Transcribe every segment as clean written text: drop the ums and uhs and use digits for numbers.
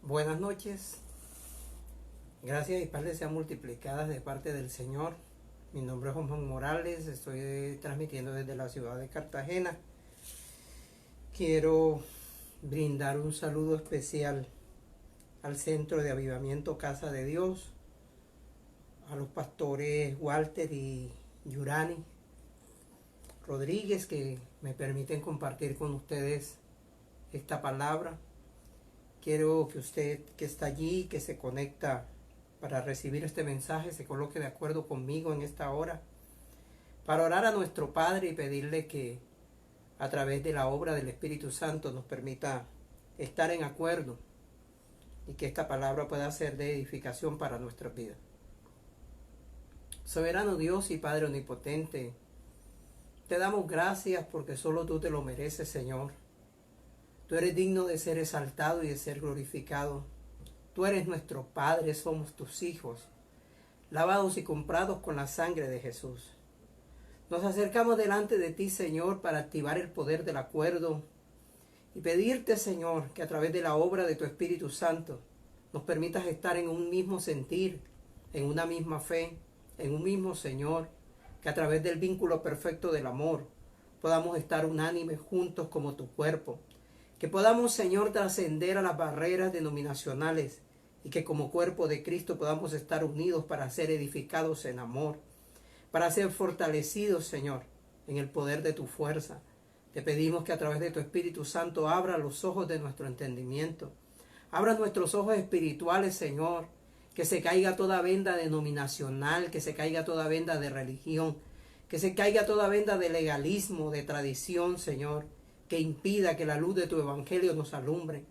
Buenas noches, gracias y paz les sean multiplicadas de parte del Señor. Mi nombre es Juan Morales, estoy transmitiendo desde la ciudad de Cartagena. Quiero brindar un saludo especial al Centro de Avivamiento Casa de Dios, a los pastores Walter y Yurani Rodríguez, que me permiten compartir con ustedes esta palabra. Quiero que usted que está allí, que se conecta para recibir este mensaje, se coloque de acuerdo conmigo en esta hora para orar a nuestro Padre y pedirle que a través de la obra del Espíritu Santo nos permita estar en acuerdo y que esta palabra pueda ser de edificación para nuestras vidas. Soberano Dios y Padre omnipotente, te damos gracias porque solo tú te lo mereces, Señor. Tú eres digno de ser exaltado y de ser glorificado. Tú eres nuestro Padre, somos tus hijos, lavados y comprados con la sangre de Jesús. Nos acercamos delante de ti, Señor, para activar el poder del acuerdo y pedirte, Señor, que a través de la obra de tu Espíritu Santo nos permitas estar en un mismo sentir, en una misma fe, en un mismo Señor, que a través del vínculo perfecto del amor podamos estar unánimes juntos como tu cuerpo. Que podamos, Señor, trascender a las barreras denominacionales y que como cuerpo de Cristo podamos estar unidos para ser edificados en amor, para ser fortalecidos, Señor, en el poder de tu fuerza. Te pedimos que a través de tu Espíritu Santo abra los ojos de nuestro entendimiento, abra nuestros ojos espirituales, Señor, que se caiga toda venda denominacional, que se caiga toda venda de religión, que se caiga toda venda de legalismo, de tradición, Señor, que impida que la luz de tu evangelio nos alumbre,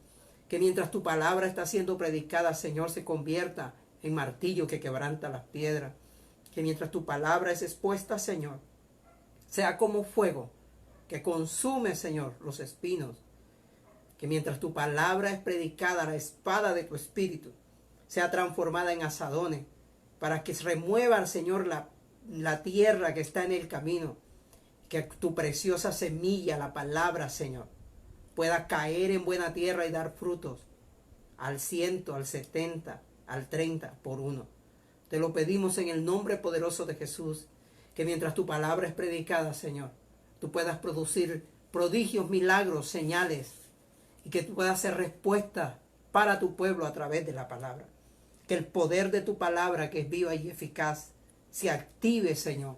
que mientras tu palabra está siendo predicada, Señor, se convierta en martillo que quebranta las piedras, que mientras tu palabra es expuesta, Señor, sea como fuego que consume, Señor, los espinos, que mientras tu palabra es predicada, la espada de tu espíritu sea transformada en asadones, para que se remueva, Señor, la tierra que está en el camino, que tu preciosa semilla, la palabra, Señor, pueda caer en buena tierra y dar frutos al 100, al 70, al 30 por uno. Te lo pedimos en el nombre poderoso de Jesús, que mientras tu palabra es predicada, Señor, tú puedas producir prodigios, milagros, señales, y que tú puedas hacer respuestas para tu pueblo a través de la palabra. Que el poder de tu palabra, que es viva y eficaz, se active, Señor,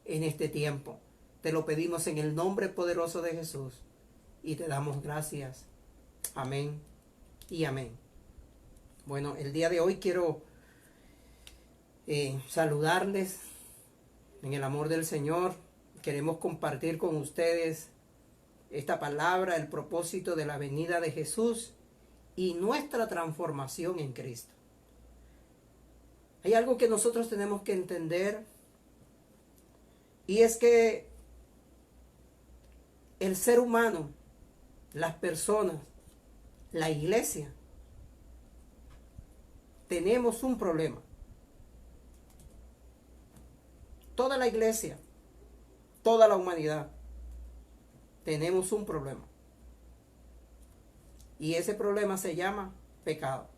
en este tiempo. Te lo pedimos en el nombre poderoso de Jesús y te damos gracias. Amén y amén. Bueno, el día de hoy quiero saludarles en el amor del Señor. Queremos compartir con ustedes esta palabra, el propósito de la venida de Jesús y nuestra transformación en Cristo. Hay algo que nosotros tenemos que entender, y es que el ser humano, las personas, la iglesia, tenemos un problema. Toda la iglesia, toda la humanidad, tenemos un problema. Y ese problema se llama pecado.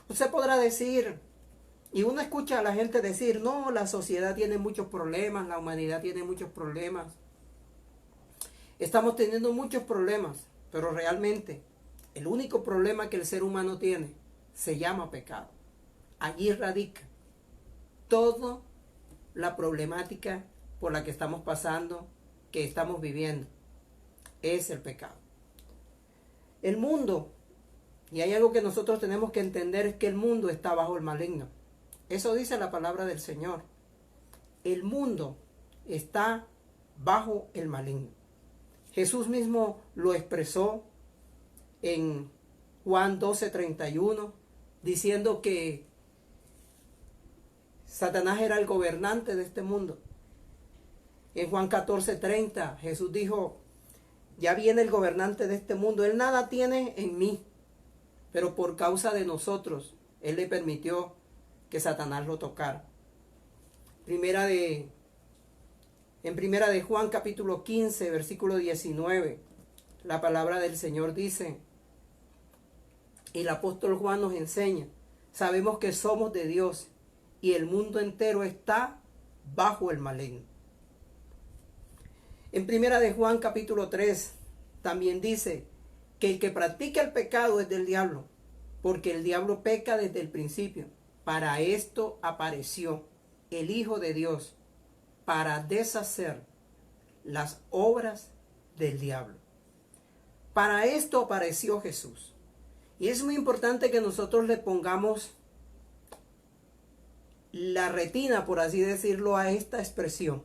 Usted podrá decir, y uno escucha a la gente decir, no, la sociedad tiene muchos problemas, la humanidad tiene muchos problemas. Estamos teniendo muchos problemas, pero realmente el único problema que el ser humano tiene se llama pecado. Allí radica toda la problemática por la que estamos pasando, que estamos viviendo, es el pecado. El mundo, y hay algo que nosotros tenemos que entender, es que el mundo está bajo el maligno. Eso dice la palabra del Señor. El mundo está bajo el maligno. Jesús mismo lo expresó en Juan 12:31, diciendo que Satanás era el gobernante de este mundo. En Juan 14:30 Jesús dijo, ya viene el gobernante de este mundo, él nada tiene en mí, pero por causa de nosotros, él le permitió que Satanás lo tocara. En primera de Juan capítulo 15, versículo 19, la palabra del Señor dice, Y el apóstol Juan nos enseña, sabemos que somos de Dios y el mundo entero está bajo el maligno. En primera de Juan capítulo 3 también dice que el que practica el pecado es del diablo, porque el diablo peca desde el principio. Para esto apareció el Hijo de Dios, para deshacer las obras del diablo. Para esto apareció Jesús. Y es muy importante que nosotros le pongamos la retina, por así decirlo, a esta expresión.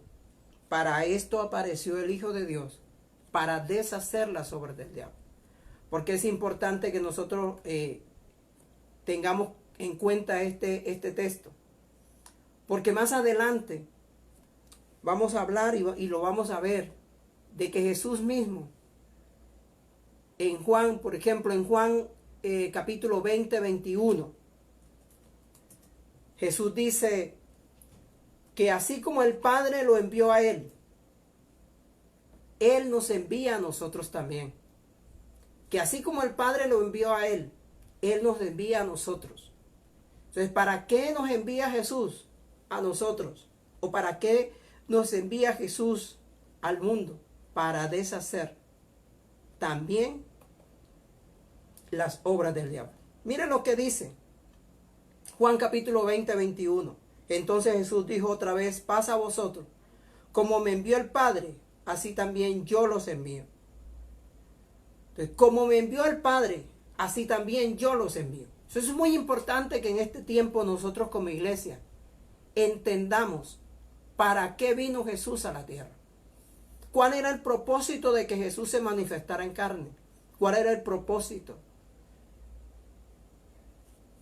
Para esto apareció el Hijo de Dios, para deshacer las obras del diablo. Porque es importante que nosotros tengamos en cuenta este texto. Porque más adelante vamos a hablar y lo vamos a ver de que Jesús mismo, en Juan, por ejemplo, en Juan capítulo 20, 21, Jesús dice que así como el Padre lo envió a Él, Él nos envía a nosotros también. Que así como el Padre lo envió a Él, Él nos envía a nosotros. Entonces, ¿para qué nos envía Jesús a nosotros? ¿O para qué nos envía Jesús al mundo? Para deshacer también las obras del diablo. Miren lo que dice Juan capítulo 20, 21. Entonces Jesús dijo otra vez, paz a vosotros. Como me envió el Padre, así también yo los envío. Entonces, como me envió el Padre, así también yo los envío. Eso es muy importante que en este tiempo nosotros como iglesia entendamos para qué vino Jesús a la tierra. ¿Cuál era el propósito de que Jesús se manifestara en carne? ¿Cuál era el propósito?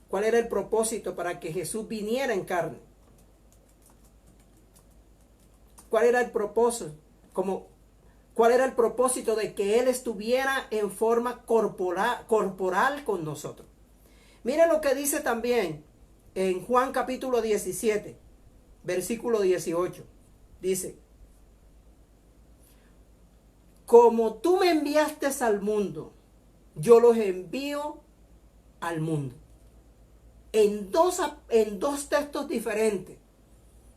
¿Cuál era el propósito para que Jesús viniera en carne? ¿Cuál era el propósito? ¿Cuál era el propósito de que Él estuviera en forma corporal con nosotros? Mira lo que dice también en Juan capítulo 17, versículo 18. Dice, como tú me enviaste al mundo, yo los envío al mundo. En dos textos diferentes.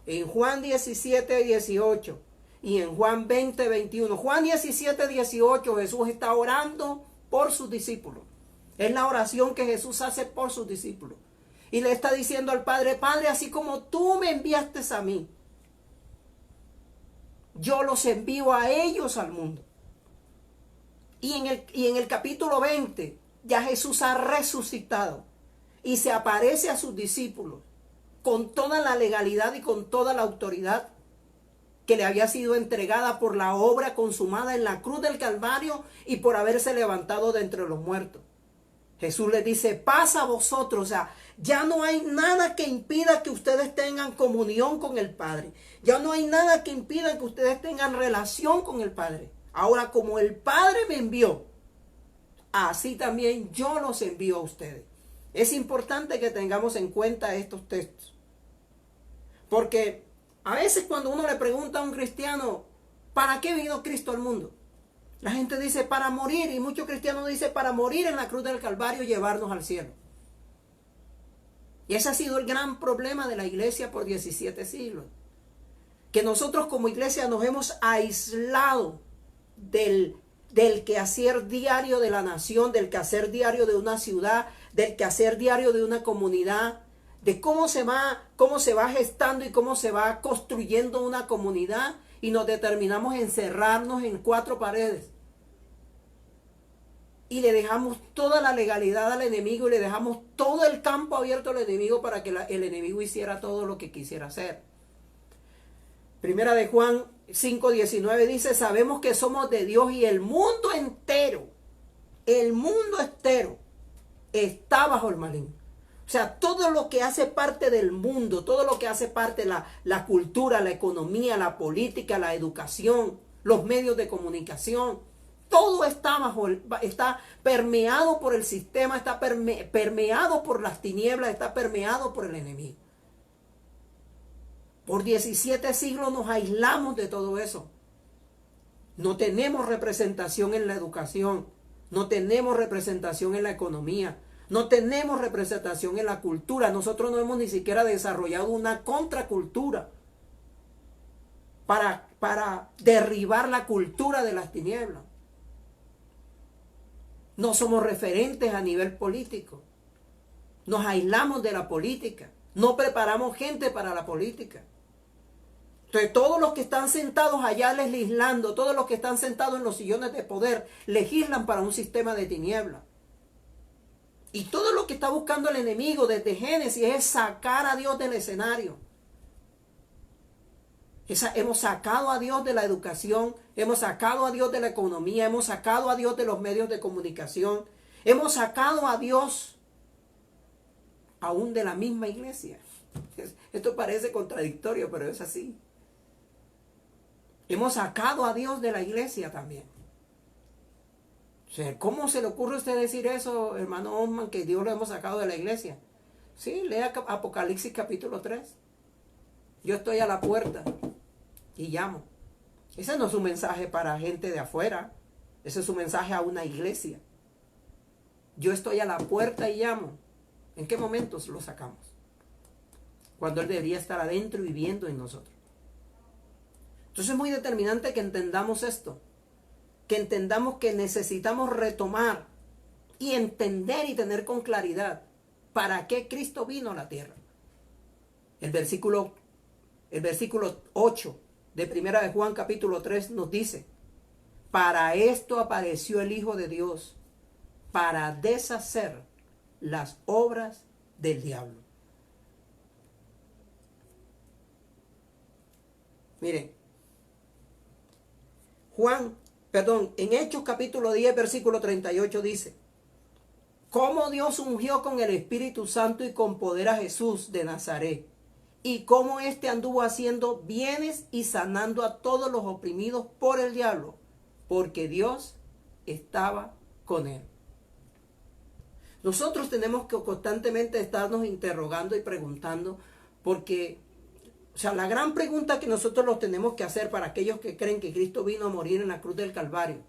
En Juan 17, 18 y en Juan 20, 21. Juan 17, 18, Jesús está orando por sus discípulos. Es la oración que Jesús hace por sus discípulos. Y le está diciendo al Padre, Padre, así como tú me enviaste a mí, yo los envío a ellos al mundo. Y en el capítulo 20, ya Jesús ha resucitado y se aparece a sus discípulos con toda la legalidad y con toda la autoridad que le había sido entregada por la obra consumada en la cruz del Calvario y por haberse levantado de entre los muertos. Jesús les dice, paz a vosotros. O sea, ya no hay nada que impida que ustedes tengan comunión con el Padre. Ya no hay nada que impida que ustedes tengan relación con el Padre. Ahora, como el Padre me envió, así también yo los envío a ustedes. Es importante que tengamos en cuenta estos textos. Porque a veces cuando uno le pregunta a un cristiano, ¿para qué vino Cristo al mundo? La gente dice para morir, y muchos cristianos dicen para morir en la cruz del Calvario y llevarnos al cielo. Y ese ha sido el gran problema de la iglesia por 17 siglos. Que nosotros como iglesia nos hemos aislado del quehacer diario de la nación, del quehacer diario de una ciudad, del quehacer diario de una comunidad, de cómo se va gestando y cómo se va construyendo una comunidad, y nos determinamos a encerrarnos en 4 paredes. Y le dejamos toda la legalidad al enemigo y le dejamos todo el campo abierto al enemigo para que el enemigo hiciera todo lo que quisiera hacer. Primera de Juan 5:19 dice, sabemos que somos de Dios y el mundo entero está bajo el maligno. O sea, todo lo que hace parte del mundo, todo lo que hace parte de la cultura, la economía, la política, la educación, los medios de comunicación, todo está permeado por el sistema, está permeado por las tinieblas, está permeado por el enemigo. Por 17 siglos nos aislamos de todo eso. No tenemos representación en la educación, no tenemos representación en la economía, No tenemos representación en la cultura. Nosotros no hemos ni siquiera desarrollado una contracultura para derribar la cultura de las tinieblas. No somos referentes a nivel político. Nos aislamos de la política. No preparamos gente para la política. Entonces todos los que están sentados allá legislando, todos los que están sentados en los sillones de poder, legislan para un sistema de tinieblas. Y todo lo que está buscando el enemigo desde Génesis es sacar a Dios del escenario. Hemos sacado a Dios de la educación, hemos sacado a Dios de la economía, hemos sacado a Dios de los medios de comunicación, hemos sacado a Dios aún de la misma iglesia. Esto parece contradictorio, pero es así. Hemos sacado a Dios de la iglesia también. O sea, ¿cómo se le ocurre a usted decir eso, hermano Osman, que Dios lo hemos sacado de la iglesia? Sí, lea Apocalipsis capítulo 3. Yo estoy a la puerta y llamo. Ese no es un mensaje para gente de afuera. Ese es un mensaje a una iglesia. Yo estoy a la puerta y llamo. ¿En qué momentos lo sacamos? Cuando Él debería estar adentro y viviendo en nosotros. Entonces es muy determinante que entendamos esto. Que entendamos que necesitamos retomar y entender y tener con claridad para qué Cristo vino a la tierra. El versículo 8 de Primera de Juan capítulo 3 nos dice: para esto apareció el Hijo de Dios, para deshacer las obras del diablo. Miren, en Hechos capítulo 10 versículo 38 dice: cómo Dios ungió con el Espíritu Santo y con poder a Jesús de Nazaret, y cómo éste anduvo haciendo bienes y sanando a todos los oprimidos por el diablo, porque Dios estaba con él. Nosotros tenemos que constantemente estarnos interrogando y preguntando, porque, la gran pregunta que nosotros los tenemos que hacer para aquellos que creen que Cristo vino a morir en la cruz del Calvario,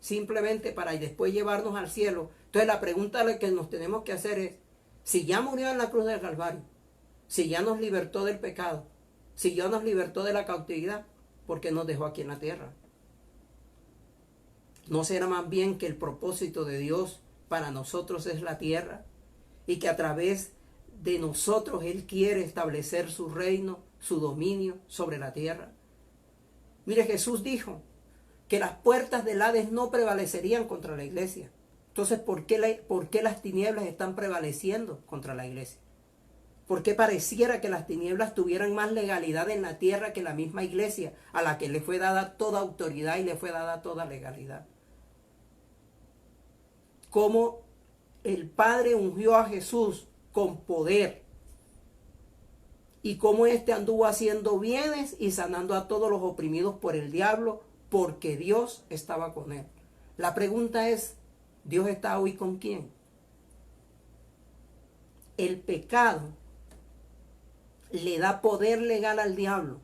simplemente para después llevarnos al cielo. Entonces la pregunta que nos tenemos que hacer es: si ya murió en la cruz del Calvario, si ya nos libertó del pecado, si ya nos libertó de la cautividad, ¿por qué nos dejó aquí en la tierra? ¿No será más bien que el propósito de Dios para nosotros es la tierra? Y que a través de nosotros Él quiere establecer su reino, su dominio sobre la tierra. Mire, Jesús dijo que las puertas del Hades no prevalecerían contra la iglesia. Entonces, ¿por qué las tinieblas están prevaleciendo contra la iglesia? ¿Por qué pareciera que las tinieblas tuvieran más legalidad en la tierra que la misma iglesia, a la que le fue dada toda autoridad y le fue dada toda legalidad? Cómo el Padre ungió a Jesús con poder, y cómo éste anduvo haciendo bienes y sanando a todos los oprimidos por el diablo, porque Dios estaba con él. La pregunta es: ¿Dios está hoy con quién? El pecado le da poder legal al diablo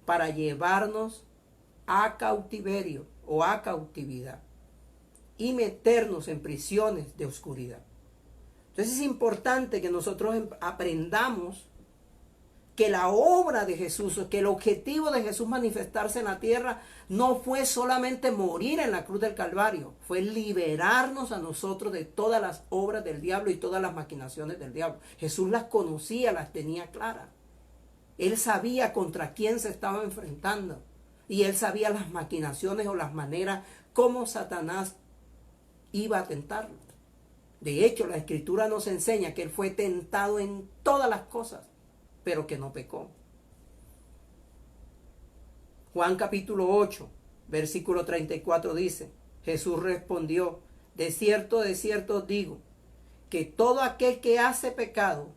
para llevarnos a cautiverio o a cautividad y meternos en prisiones de oscuridad. Entonces es importante que nosotros aprendamos que la obra de Jesús, que el objetivo de Jesús manifestarse en la tierra no fue solamente morir en la cruz del Calvario, fue liberarnos a nosotros de todas las obras del diablo y todas las maquinaciones del diablo. Jesús las conocía, las tenía claras. Él sabía contra quién se estaba enfrentando y él sabía las maquinaciones o las maneras como Satanás iba a tentarlo. De hecho, la Escritura nos enseña que él fue tentado en todas las cosas, pero que no pecó. Juan capítulo 8, versículo 34 dice: Jesús respondió: de cierto os digo, que todo aquel que hace pecado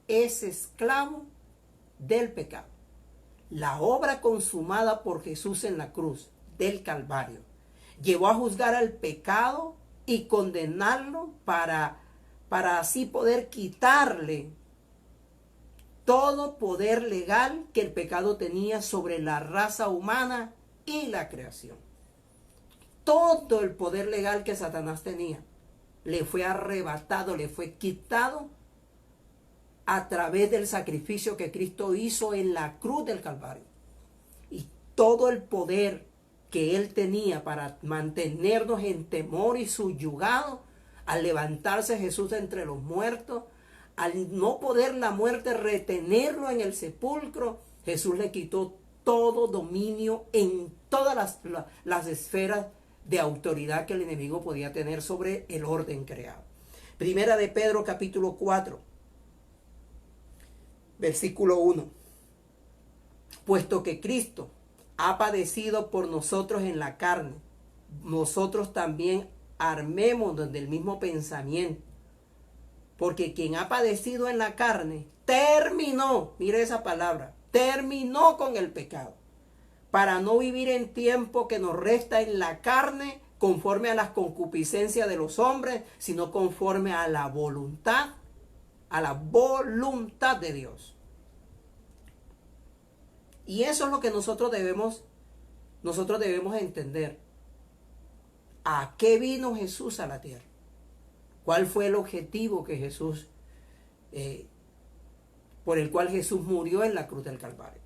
es esclavo del pecado. La obra consumada por Jesús en la cruz del Calvario llevó a juzgar al pecado y condenarlo para así poder quitarle todo poder legal que el pecado tenía sobre la raza humana y la creación. Todo el poder legal que Satanás tenía le fue arrebatado, le fue quitado a través del sacrificio que Cristo hizo en la cruz del Calvario. Y todo el poder que Él tenía para mantenernos en temor y subyugado, al levantarse Jesús de entre los muertos, al no poder la muerte retenerlo en el sepulcro, Jesús le quitó todo dominio en todas las esferas de autoridad que el enemigo podía tener sobre el orden creado. Primera de Pedro capítulo 4, versículo 1. Puesto que Cristo ha padecido por nosotros en la carne, nosotros también armémonos del mismo pensamiento. Porque quien ha padecido en la carne, terminó, mire esa palabra, terminó con el pecado, para no vivir en tiempo que nos resta en la carne, conforme a las concupiscencias de los hombres, sino conforme a la voluntad de Dios. Y eso es lo que nosotros debemos entender. ¿A qué vino Jesús a la tierra? ¿Cuál fue el objetivo que Jesús, por el cual Jesús murió en la cruz del Calvario?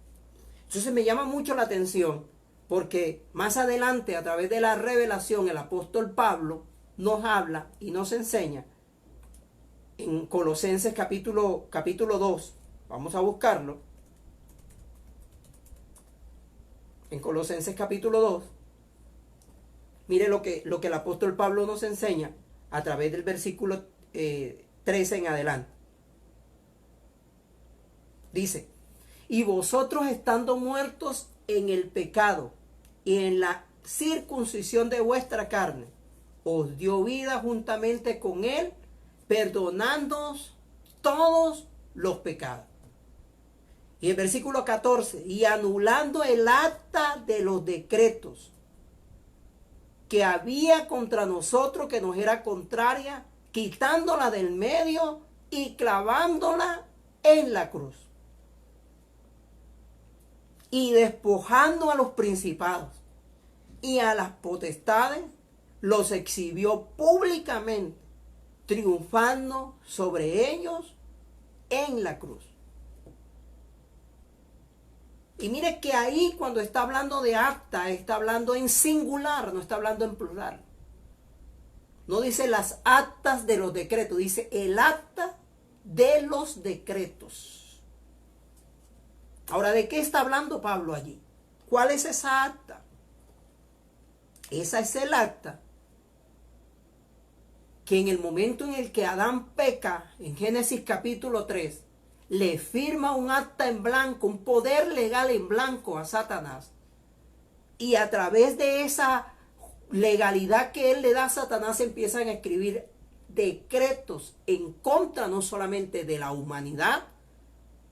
Entonces me llama mucho la atención, porque más adelante, a través de la revelación, el apóstol Pablo nos habla y nos enseña en Colosenses capítulo 2. Vamos a buscarlo. En Colosenses capítulo 2. Mire lo que el apóstol Pablo nos enseña a través del versículo 13 en adelante. Dice: y vosotros, estando muertos en el pecado y en la circuncisión de vuestra carne, os dio vida juntamente con él, perdonándoos todos los pecados. Y el versículo 14: y anulando el acta de los decretos que había contra nosotros, que nos era contraria, quitándola del medio y clavándola en la cruz. Y despojando a los principados y a las potestades, los exhibió públicamente, triunfando sobre ellos en la cruz. Y mire que ahí, cuando está hablando de acta, está hablando en singular, no está hablando en plural. No dice las actas de los decretos, dice el acta de los decretos. Ahora, ¿de qué está hablando Pablo allí? ¿Cuál es esa acta? Esa es el acta que en el momento en el que Adán peca, en Génesis capítulo 3, le firma un acta en blanco, un poder legal en blanco a Satanás. Y a través de esa legalidad que él le da a Satanás, empiezan a escribir decretos en contra no solamente de la humanidad,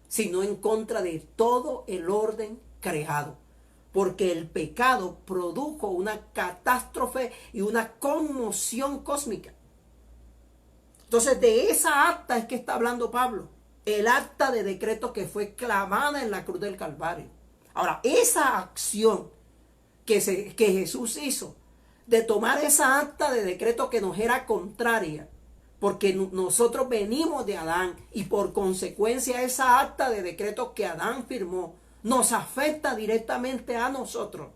sino en contra de todo el orden creado. Porque el pecado produjo una catástrofe y una conmoción cósmica. Entonces, de esa acta es que está hablando Pablo. El acta de decreto que fue clavada en la cruz del Calvario. Ahora, esa acción que Jesús hizo, de tomar esa acta de decreto que nos era contraria, porque nosotros venimos de Adán, y por consecuencia esa acta de decreto que Adán firmó, nos afecta directamente a nosotros.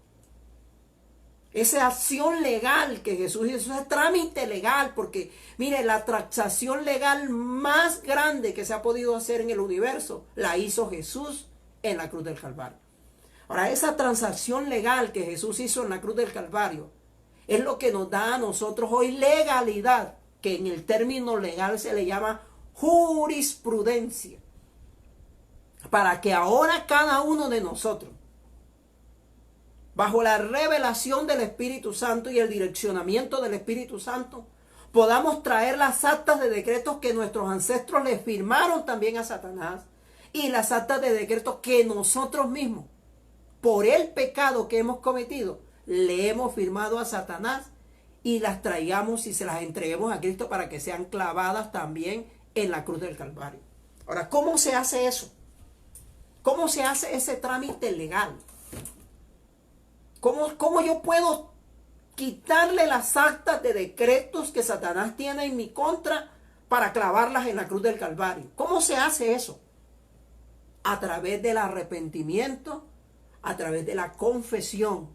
Esa acción legal que Jesús hizo, ese trámite legal, porque mire, la transacción legal más grande que se ha podido hacer en el universo, la hizo Jesús en la cruz del Calvario. Ahora, esa transacción legal que Jesús hizo en la cruz del Calvario, es lo que nos da a nosotros hoy legalidad, que en el término legal se le llama jurisprudencia. Para que ahora cada uno de nosotros, bajo la revelación del Espíritu Santo y el direccionamiento del Espíritu Santo, podamos traer las actas de decretos que nuestros ancestros le firmaron también a Satanás, y las actas de decretos que nosotros mismos, por el pecado que hemos cometido, le hemos firmado a Satanás, y las traigamos y se las entreguemos a Cristo para que sean clavadas también en la cruz del Calvario. Ahora, ¿cómo se hace eso? ¿Cómo se hace ese trámite legal? ¿Cómo yo puedo quitarle las actas de decretos que Satanás tiene en mi contra para clavarlas en la cruz del Calvario. ¿Cómo se hace eso? A través del arrepentimiento, a través de la confesión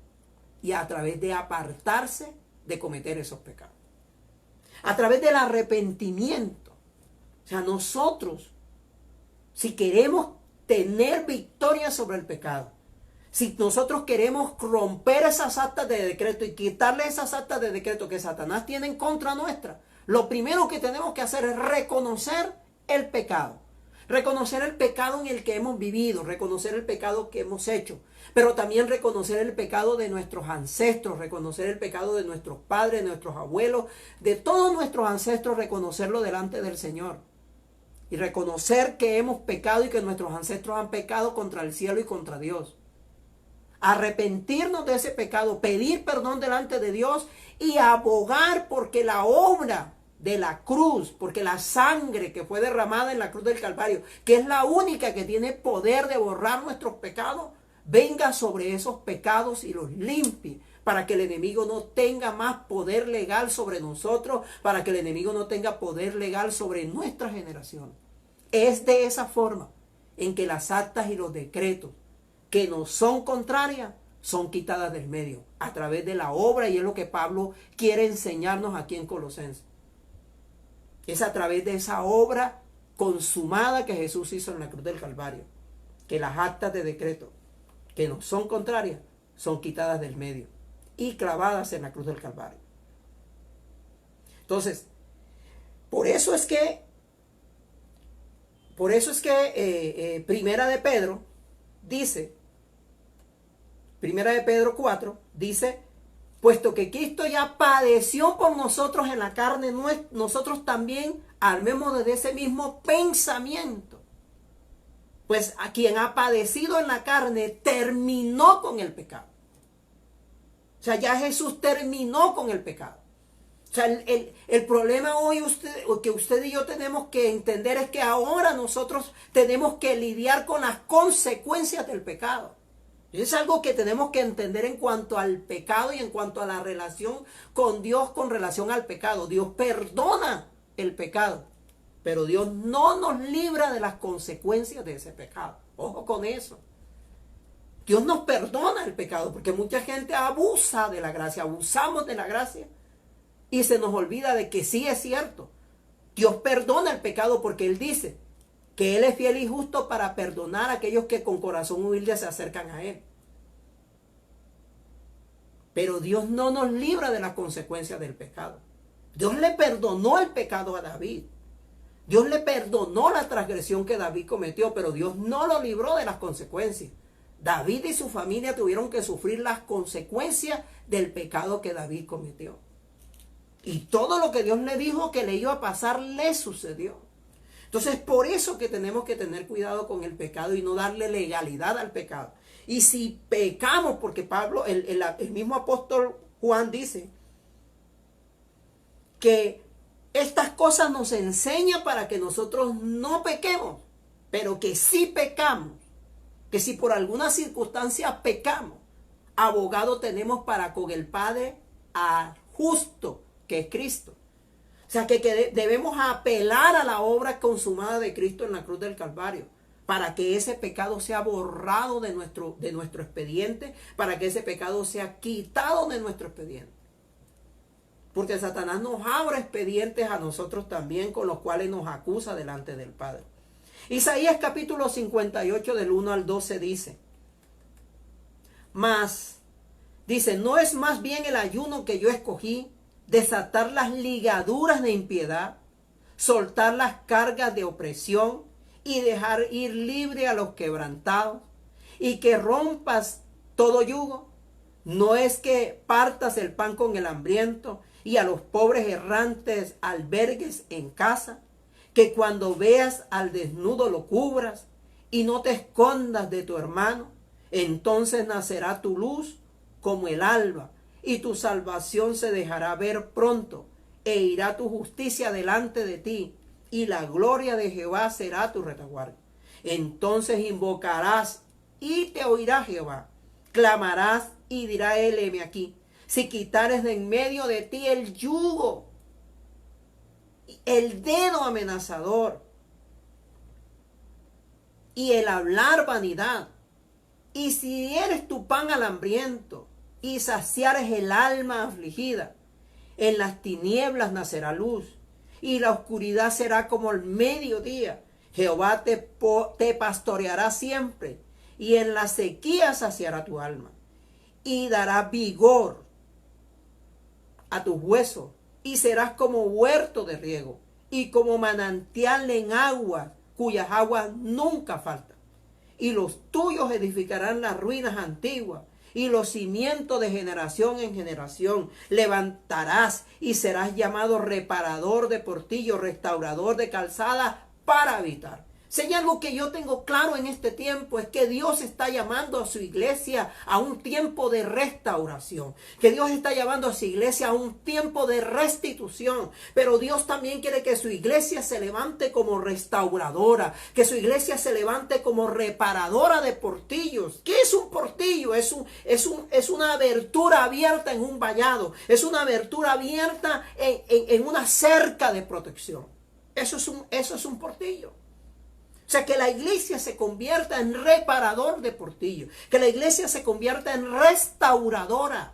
y a través de apartarse de cometer esos pecados. A través del arrepentimiento. O sea, nosotros, si queremos tener victoria sobre el pecado, si nosotros queremos romper esas actas de decreto y quitarle esas actas de decreto que Satanás tiene en contra nuestra, lo primero que tenemos que hacer es reconocer el pecado. Reconocer el pecado en el que hemos vivido, reconocer el pecado que hemos hecho, pero también reconocer el pecado de nuestros ancestros, reconocer el pecado de nuestros padres, de nuestros abuelos, de todos nuestros ancestros, reconocerlo delante del Señor. Y reconocer que hemos pecado y que nuestros ancestros han pecado contra el cielo y contra Dios. Arrepentirnos de ese pecado, pedir perdón delante de Dios y abogar porque la obra de la cruz, porque la sangre que fue derramada en la cruz del Calvario, que es la única que tiene poder de borrar nuestros pecados, venga sobre esos pecados y los limpie, para que el enemigo no tenga más poder legal sobre nosotros, para que el enemigo no tenga poder legal sobre nuestra generación. Es de esa forma en que las actas y los decretos que nos son contrarias son quitadas del medio, a través de la obra, y es lo que Pablo quiere enseñarnos aquí en Colosenses. Es a través de esa obra consumada que Jesús hizo en la cruz del Calvario, que las actas de decreto que nos son contrarias son quitadas del medio y clavadas en la cruz del Calvario. Entonces, por eso es que Primera de Pedro dice, Primera de Pedro 4 dice: puesto que Cristo ya padeció por nosotros en la carne, nosotros también armemos de ese mismo pensamiento. Pues a quien ha padecido en la carne terminó con el pecado. O sea, ya Jesús terminó con el pecado. O sea, el problema hoy que usted y yo tenemos que entender es que ahora nosotros tenemos que lidiar con las consecuencias del pecado. Es algo que tenemos que entender en cuanto al pecado y en cuanto a la relación con Dios con relación al pecado. Dios perdona el pecado, pero Dios no nos libra de las consecuencias de ese pecado. Ojo con eso. Dios nos perdona el pecado, porque mucha gente abusa de la gracia, abusamos de la gracia y se nos olvida de que sí es cierto. Dios perdona el pecado porque Él dice que Él es fiel y justo para perdonar a aquellos que con corazón humilde se acercan a Él. Pero Dios no nos libra de las consecuencias del pecado. Dios le perdonó el pecado a David. Dios le perdonó la transgresión que David cometió, pero Dios no lo libró de las consecuencias. David y su familia tuvieron que sufrir las consecuencias del pecado que David cometió. Y todo lo que Dios le dijo que le iba a pasar, le sucedió. Entonces, por eso que tenemos que tener cuidado con el pecado y no darle legalidad al pecado. Y si pecamos, porque Pablo, el mismo apóstol Juan dice que estas cosas nos enseñan para que nosotros no pequemos, pero que si pecamos, que si por alguna circunstancia pecamos, abogado tenemos para con el Padre al justo, que es Cristo. O sea, que debemos apelar a la obra consumada de Cristo en la cruz del Calvario, para que ese pecado sea borrado de nuestro expediente, para que ese pecado sea quitado de nuestro expediente. Porque Satanás nos abre expedientes a nosotros también, con los cuales nos acusa delante del Padre. Isaías capítulo 58 del 1 al 12 dice: dice, ¿no es más bien el ayuno que yo escogí, desatar las ligaduras de impiedad, soltar las cargas de opresión y dejar ir libre a los quebrantados, y que rompas todo yugo? ¿No es que partas el pan con el hambriento y a los pobres errantes albergues en casa? Que cuando veas al desnudo lo cubras y no te escondas de tu hermano. Entonces nacerá tu luz como el alba, y tu salvación se dejará ver pronto, e irá tu justicia delante de ti, y la gloria de Jehová será tu retaguardia. Entonces invocarás y te oirá Jehová, clamarás y dirá él: heme aquí. si quitares de en medio de ti el yugo, el dedo amenazador y el hablar vanidad, y si dieres tu pan al hambriento y saciares el alma afligida, en las tinieblas nacerá luz, y la oscuridad será como el mediodía. Jehová te pastoreará siempre, y en la sequía saciará tu alma, y dará vigor a tus huesos, y serás como huerto de riego, y como manantial en agua, cuyas aguas nunca faltan. Y los tuyos edificarán las ruinas antiguas, y los cimientos de generación en generación. Levantarás y serás llamado reparador de portillos, restaurador de calzadas para habitar. Si algo que yo tengo claro en este tiempo es que Dios está llamando a su iglesia a un tiempo de restauración. Que Dios está llamando a su iglesia a un tiempo de restitución. Pero Dios también quiere que su iglesia se levante como restauradora. Que su iglesia se levante como reparadora de portillos. ¿Qué es un portillo? Es una abertura abierta en un vallado. Es una abertura abierta en una cerca de protección. Eso es un portillo. O sea, que la iglesia se convierta en reparador de portillo. Que la iglesia se convierta en restauradora.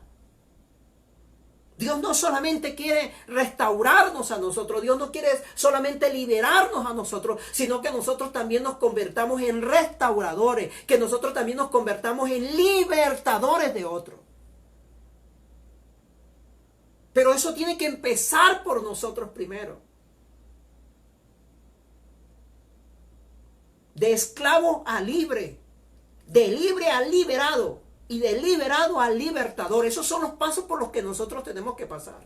Dios no solamente quiere restaurarnos a nosotros. Dios no quiere solamente liberarnos a nosotros. Sino que nosotros también nos convertamos en restauradores. Que nosotros también nos convertamos en libertadores de otros. Pero eso tiene que empezar por nosotros primero. De esclavo a libre, de libre a liberado y de liberado a libertador. Esos son los pasos por los que nosotros tenemos que pasar.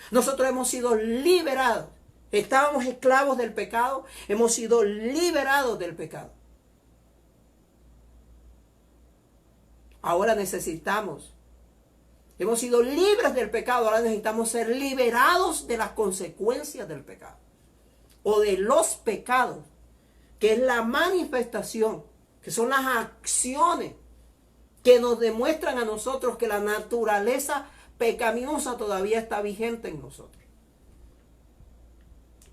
Nosotros hemos sido liberados. Estábamos esclavos del pecado, hemos sido liberados del pecado. Ahora hemos sido libres del pecado, ahora necesitamos ser liberados de las consecuencias del pecado o de los pecados, que es la manifestación, que son las acciones que nos demuestran a nosotros que la naturaleza pecaminosa todavía está vigente en nosotros.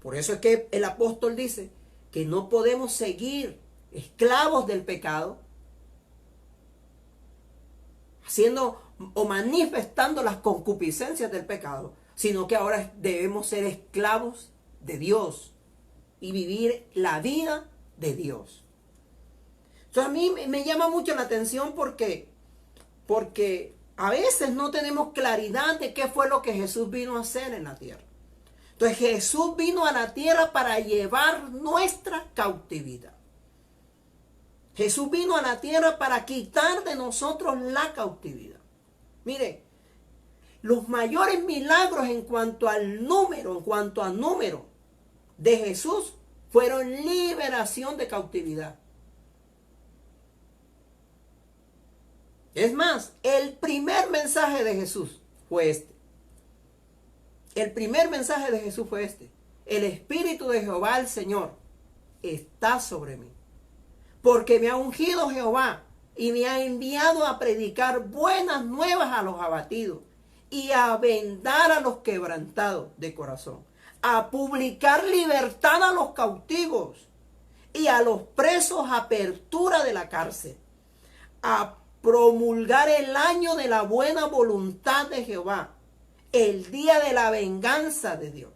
Por eso es que el apóstol dice que no podemos seguir esclavos del pecado, haciendo o manifestando las concupiscencias del pecado, sino que ahora debemos ser esclavos de Dios y vivir la vida de Dios. Entonces a mí me llama mucho la atención porque a veces no tenemos claridad de qué fue lo que Jesús vino a hacer en la tierra. Entonces Jesús vino a la tierra para llevar nuestra cautividad. Jesús vino a la tierra para quitar de nosotros la cautividad. Mire, los mayores milagros en cuanto a número de Jesús fueron liberación de cautividad. Es más, el primer mensaje de Jesús fue este. El primer mensaje de Jesús fue este. El Espíritu de Jehová, el Señor, está sobre mí. Porque me ha ungido Jehová y me ha enviado a predicar buenas nuevas a los abatidos y a vendar a los quebrantados de corazón, a publicar libertad a los cautivos y a los presos apertura de la cárcel, a promulgar el año de la buena voluntad de Jehová, el día de la venganza de Dios.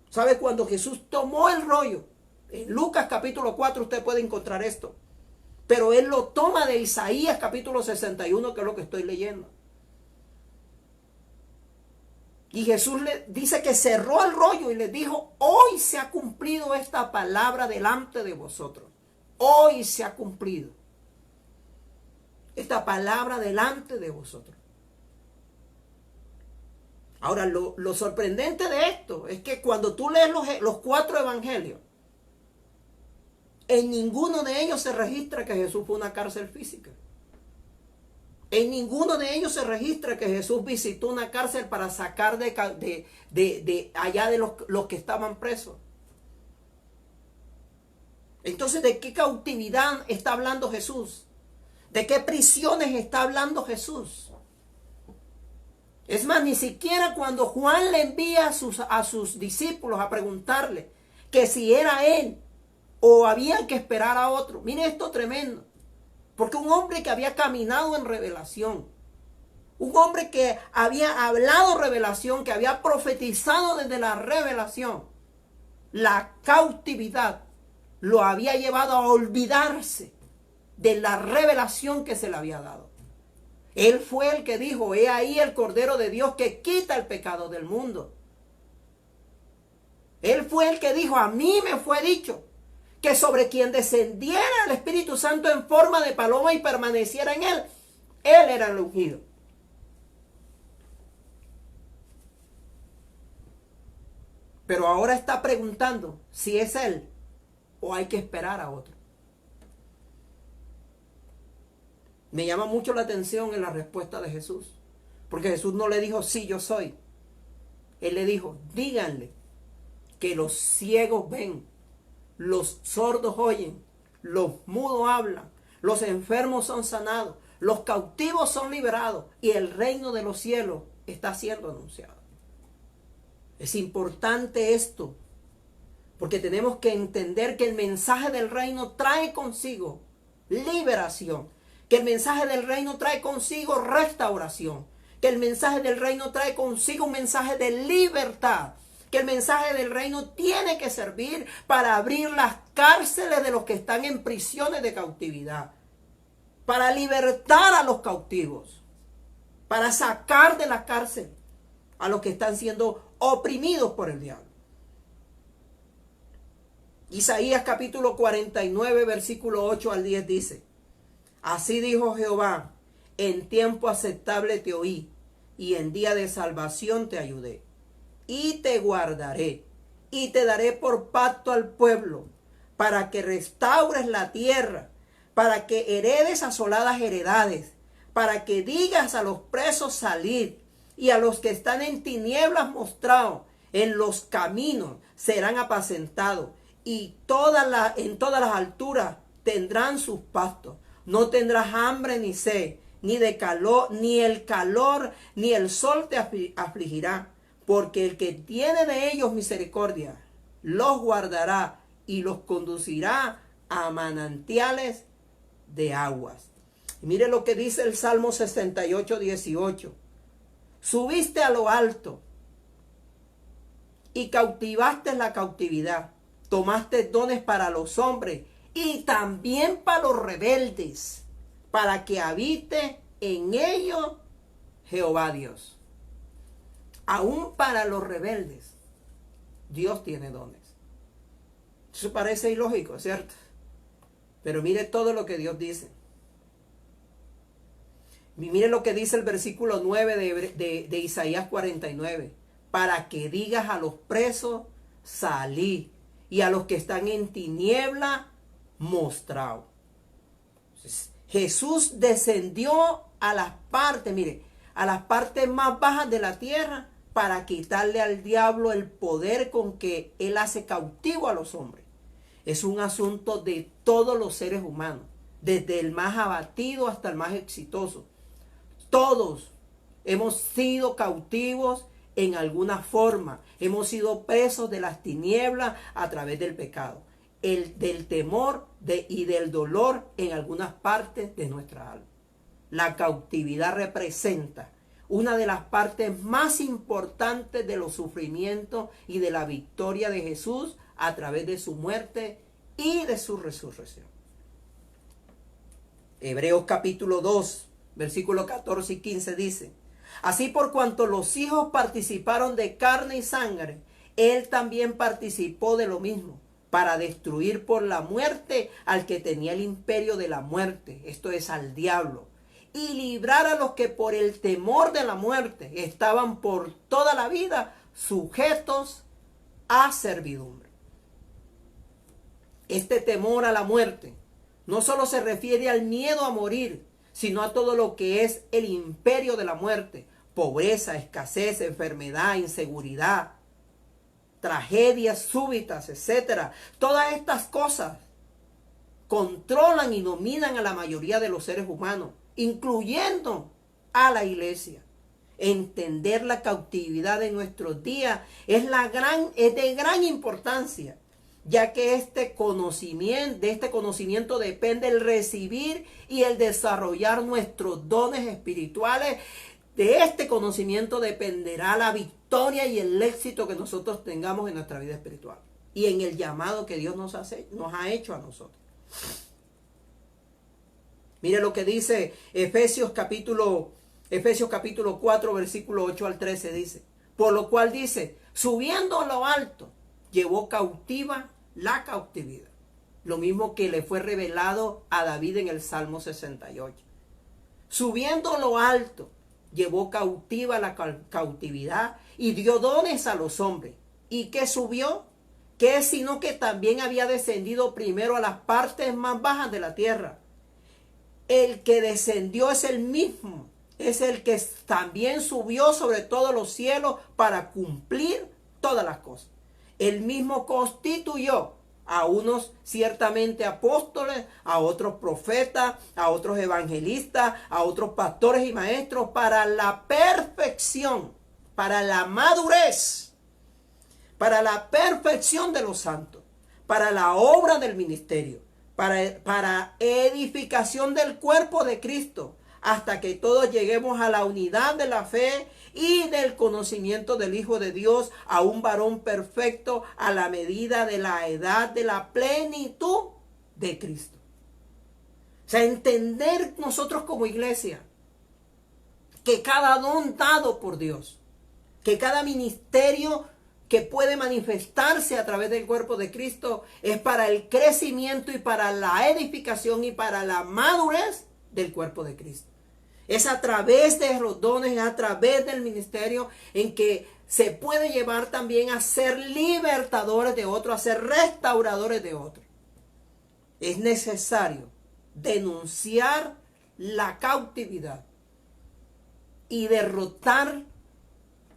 ¿Sabe? Cuando Jesús tomó el rollo, en Lucas capítulo 4 usted puede encontrar esto, pero él lo toma de Isaías capítulo 61, que es lo que estoy leyendo. Y Jesús le dice que cerró el rollo y les dijo: hoy se ha cumplido esta palabra delante de vosotros. Hoy se ha cumplido esta palabra delante de vosotros. Ahora, lo sorprendente de esto es que cuando tú lees los 4 evangelios, en ninguno de ellos se registra que Jesús fue a una cárcel física. En ninguno de ellos se registra que Jesús visitó una cárcel para sacar de allá de los que estaban presos. Entonces, ¿de qué cautividad está hablando Jesús? ¿De qué prisiones está hablando Jesús? Es más, ni siquiera cuando Juan le envía a sus discípulos a preguntarle que si era él o había que esperar a otro. Mire esto tremendo. Porque un hombre que había caminado en revelación, un hombre que había hablado revelación, que había profetizado desde la revelación, la cautividad lo había llevado a olvidarse de la revelación que se le había dado. Él fue el que dijo: he ahí el Cordero de Dios que quita el pecado del mundo. Él fue el que dijo: a mí me fue dicho que sobre quien descendiera el Espíritu Santo en forma de paloma y permaneciera en él, él era el ungido. Pero ahora está preguntando si es él o hay que esperar a otro. Me llama mucho la atención en la respuesta de Jesús. Porque Jesús no le dijo: sí, yo soy. Él le dijo: díganle que los ciegos ven, los sordos oyen, los mudos hablan, los enfermos son sanados, los cautivos son liberados y el reino de los cielos está siendo anunciado. Es importante esto, porque tenemos que entender que el mensaje del reino trae consigo liberación, que el mensaje del reino trae consigo restauración, que el mensaje del reino trae consigo un mensaje de libertad, que el mensaje del reino tiene que servir para abrir las cárceles de los que están en prisiones de cautividad, para libertar a los cautivos, para sacar de la cárcel a los que están siendo oprimidos por el diablo. Isaías capítulo 49, versículo 8 al 10 dice: así dijo Jehová, en tiempo aceptable te oí, y en día de salvación te ayudé. Y te guardaré, y te daré por pacto al pueblo, para que restaures la tierra, para que heredes asoladas heredades, para que digas a los presos salid, y a los que están en tinieblas mostraos, en los caminos serán apacentados, y en todas las alturas tendrán sus pastos. No tendrás hambre ni sed, ni de calor, ni el calor, ni el sol te afligirá, porque el que tiene de ellos misericordia los guardará y los conducirá a manantiales de aguas. Y mire lo que dice el Salmo 68, 18. Subiste a lo alto y cautivaste la cautividad. Tomaste dones para los hombres y también para los rebeldes, para que habite en ellos Jehová Dios. Aún para los rebeldes, Dios tiene dones. Eso parece ilógico, ¿cierto? Pero mire todo lo que Dios dice. Mire lo que dice el versículo 9 de Isaías 49. Para que digas a los presos, salí, y a los que están en tiniebla, mostrado. Jesús descendió a las partes, mire, a las partes más bajas de la tierra para quitarle al diablo el poder con que él hace cautivo a los hombres. Es un asunto de todos los seres humanos, desde el más abatido hasta el más exitoso. Todos hemos sido cautivos en alguna forma. Hemos sido presos de las tinieblas a través del pecado, del temor y del dolor en algunas partes de nuestra alma. La cautividad representa una de las partes más importantes de los sufrimientos y de la victoria de Jesús a través de su muerte y de su resurrección. Hebreos capítulo 2, versículos 14 y 15 dice: así por cuanto los hijos participaron de carne y sangre, él también participó de lo mismo, para destruir por la muerte al que tenía el imperio de la muerte, esto es, al diablo, y librar a los que por el temor de la muerte estaban por toda la vida sujetos a servidumbre. Este temor a la muerte no solo se refiere al miedo a morir, sino a todo lo que es el imperio de la muerte: pobreza, escasez, enfermedad, inseguridad, tragedias súbitas, etc. Todas estas cosas controlan y dominan a la mayoría de los seres humanos, incluyendo a la iglesia. entender la cautividad de nuestros días es de gran importancia, ya que de este conocimiento depende el recibir y el desarrollar nuestros dones espirituales. De este conocimiento dependerá la victoria y el éxito que nosotros tengamos en nuestra vida espiritual y en el llamado que Dios nos ha hecho a nosotros. Mire lo que dice Efesios capítulo 4, versículo 8 al 13, dice: por lo cual dice, subiendo a lo alto, llevó cautiva la cautividad. Lo mismo que le fue revelado a David en el Salmo 68. Subiendo a lo alto, llevó cautiva la cautividad y dio dones a los hombres. ¿Y qué subió? ¿Qué sino que también había descendido primero a las partes más bajas de la tierra? El que descendió es el mismo, es el que también subió sobre todos los cielos para cumplir todas las cosas. Él mismo constituyó a unos ciertamente apóstoles, a otros profetas, a otros evangelistas, a otros pastores y maestros para la perfección, para la madurez, para la perfección de los santos, para la obra del ministerio, para edificación del cuerpo de Cristo, hasta que todos lleguemos a la unidad de la fe y del conocimiento del Hijo de Dios, a un varón perfecto a la medida de la edad de la plenitud de Cristo. O sea, entender nosotros como iglesia que cada don dado por Dios, que cada ministerio que puede manifestarse a través del cuerpo de Cristo es para el crecimiento y para la edificación y para la madurez del cuerpo de Cristo. Es a través de los dones, es a través del ministerio en que se puede llevar también a ser libertadores de otros, a ser restauradores de otros. Es necesario denunciar la cautividad y derrotar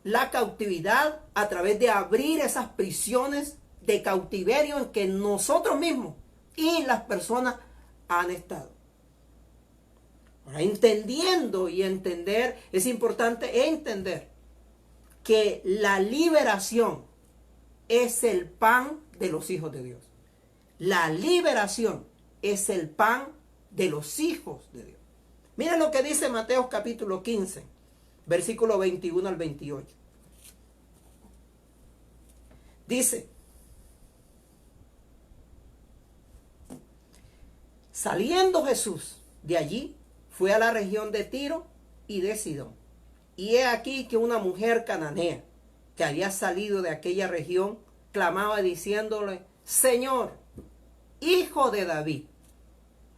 la cautividad a través de abrir esas prisiones de cautiverio en que nosotros mismos y las personas han estado. Ahora, entendiendo y entender, es importante entender que la liberación es el pan de los hijos de Dios. La liberación es el pan de los hijos de Dios. Miren lo que dice Mateo capítulo 15, versículo 21 al 28. Dice: saliendo Jesús de allí, fue a la región de Tiro y de Sidón. Y he aquí que una mujer cananea que había salido de aquella región clamaba diciéndole: Señor, Hijo de David,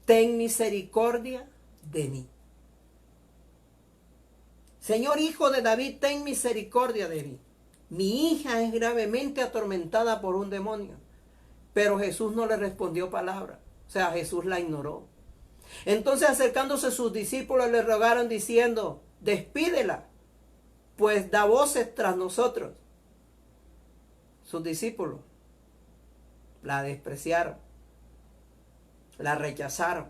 ten misericordia de mí. Señor, Hijo de David, ten misericordia de mí. Mi hija es gravemente atormentada por un demonio. Pero Jesús no le respondió palabra. O sea, Jesús la ignoró. Entonces, acercándose sus discípulos, le rogaron diciendo: despídela, pues da voces tras nosotros. Sus discípulos la despreciaron, la rechazaron.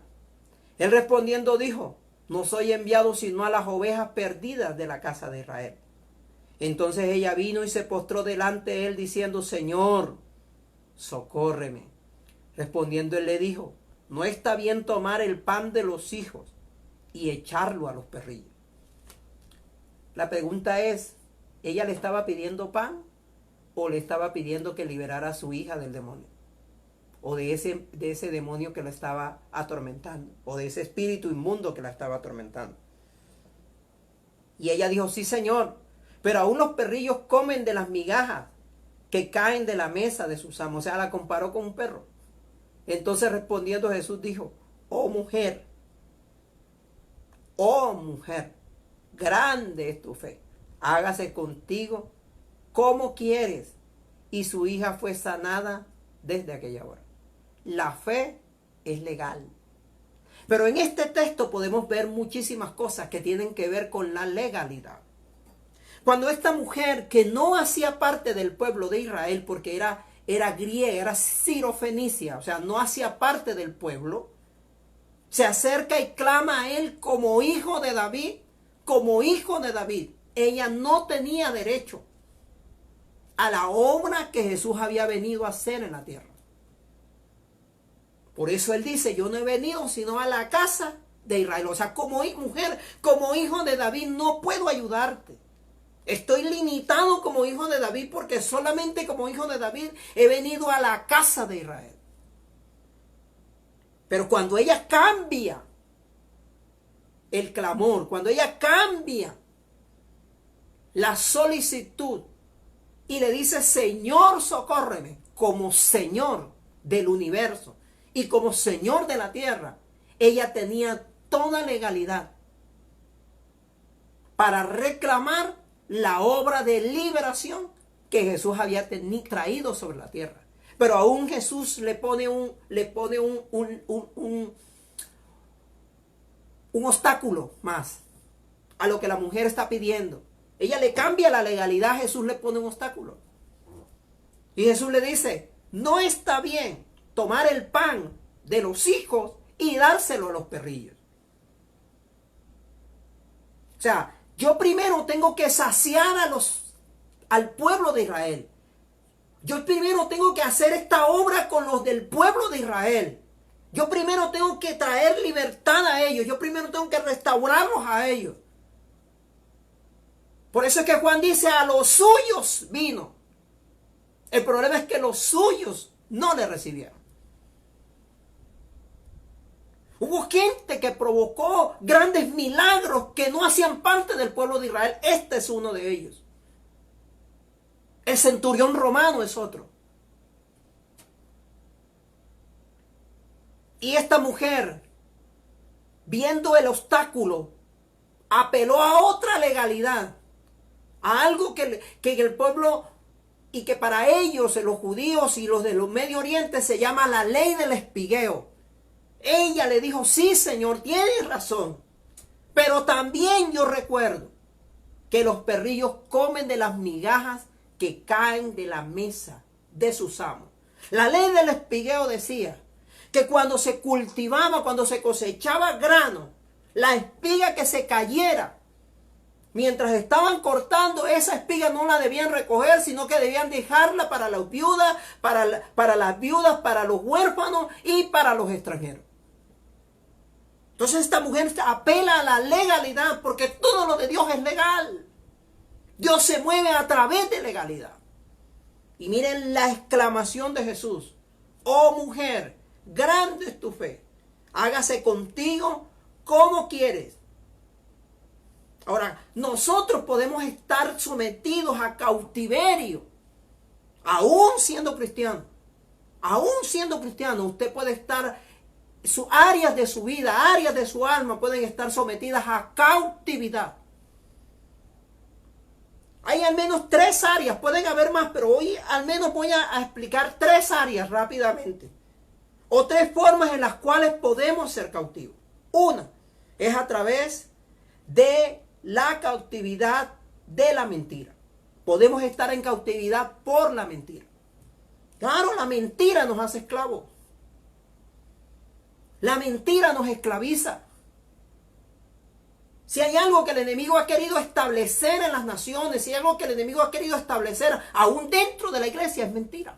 Él respondiendo dijo: no soy enviado sino a las ovejas perdidas de la casa de Israel. Entonces ella vino y se postró delante de él diciendo: Señor, socórreme. Respondiendo él le dijo: no está bien tomar el pan de los hijos y echarlo a los perrillos. La pregunta es, ¿ella le estaba pidiendo pan o le estaba pidiendo que liberara a su hija del demonio? O de ese demonio que la estaba atormentando, o de ese espíritu inmundo que la estaba atormentando. Y ella dijo: sí, Señor, pero aún los perrillos comen de las migajas que caen de la mesa de sus amos. O sea, la comparó con un perro. Entonces respondiendo Jesús dijo: oh mujer, grande es tu fe, hágase contigo como quieres. Y su hija fue sanada desde aquella hora. La fe es legal. Pero en este texto podemos ver muchísimas cosas que tienen que ver con la legalidad. Cuando esta mujer, que no hacía parte del pueblo de Israel, porque era griega, era sirofenicia, o sea, no hacía parte del pueblo, se acerca y clama a él como hijo de David, ella no tenía derecho a la obra que Jesús había venido a hacer en la tierra. Por eso él dice, yo no he venido sino a la casa de Israel. O sea, como mujer, como hijo de David, no puedo ayudarte. Estoy limitado como hijo de David porque solamente como hijo de David he venido a la casa de Israel. Pero cuando ella cambia el clamor, cuando ella cambia la solicitud y le dice, Señor, socórreme, como Señor del universo y como Señor de la tierra, ella tenía toda legalidad para reclamar la obra de liberación que Jesús había traído sobre la tierra. Pero aún Jesús le pone un obstáculo más a lo que la mujer está pidiendo. Ella le cambia la legalidad, Jesús le pone un obstáculo. Y Jesús le dice, no está bien tomar el pan de los hijos y dárselo a los perrillos. O sea, yo primero tengo que saciar al pueblo de Israel. Yo primero tengo que hacer esta obra con los del pueblo de Israel. Yo primero tengo que traer libertad a ellos. Yo primero tengo que restaurarlos a ellos. Por eso es que Juan dice, a los suyos vino. El problema es que los suyos no le recibieron. Hubo gente que provocó grandes milagros que no hacían parte del pueblo de Israel. Este es uno de ellos. El centurión romano es otro. Y esta mujer, viendo el obstáculo, apeló a otra legalidad, a algo que el pueblo, y que para ellos, los judíos y los de los Medio Oriente, se llama la ley del espigueo. Ella le dijo, sí, Señor, tienes razón, pero también yo recuerdo que los perrillos comen de las migajas que caen de la mesa de sus amos. La ley del espigueo decía que cuando se cultivaba, cuando se cosechaba grano, la espiga que se cayera, mientras estaban cortando, esa espiga no la debían recoger, sino que debían dejarla para las viudas, para los huérfanos y para los extranjeros. Entonces esta mujer apela a la legalidad porque todo lo de Dios es legal. Dios se mueve a través de legalidad. Y miren la exclamación de Jesús. Oh mujer, grande es tu fe. Hágase contigo como quieres. Ahora, nosotros podemos estar sometidos a cautiverio. Aún siendo cristiano. Aún siendo cristiano, usted puede estar, áreas de su vida, áreas de su alma pueden estar sometidas a cautividad. Hay al menos 3 áreas, pueden haber más, pero hoy al menos voy a explicar 3 áreas rápidamente. O 3 formas en las cuales podemos ser cautivos. Una es a través de la cautividad de la mentira. Podemos estar en cautividad por la mentira. Claro, la mentira nos hace esclavos. La mentira nos esclaviza. Si hay algo que el enemigo ha querido establecer en las naciones, si hay algo que el enemigo ha querido establecer aún dentro de la iglesia, es mentira.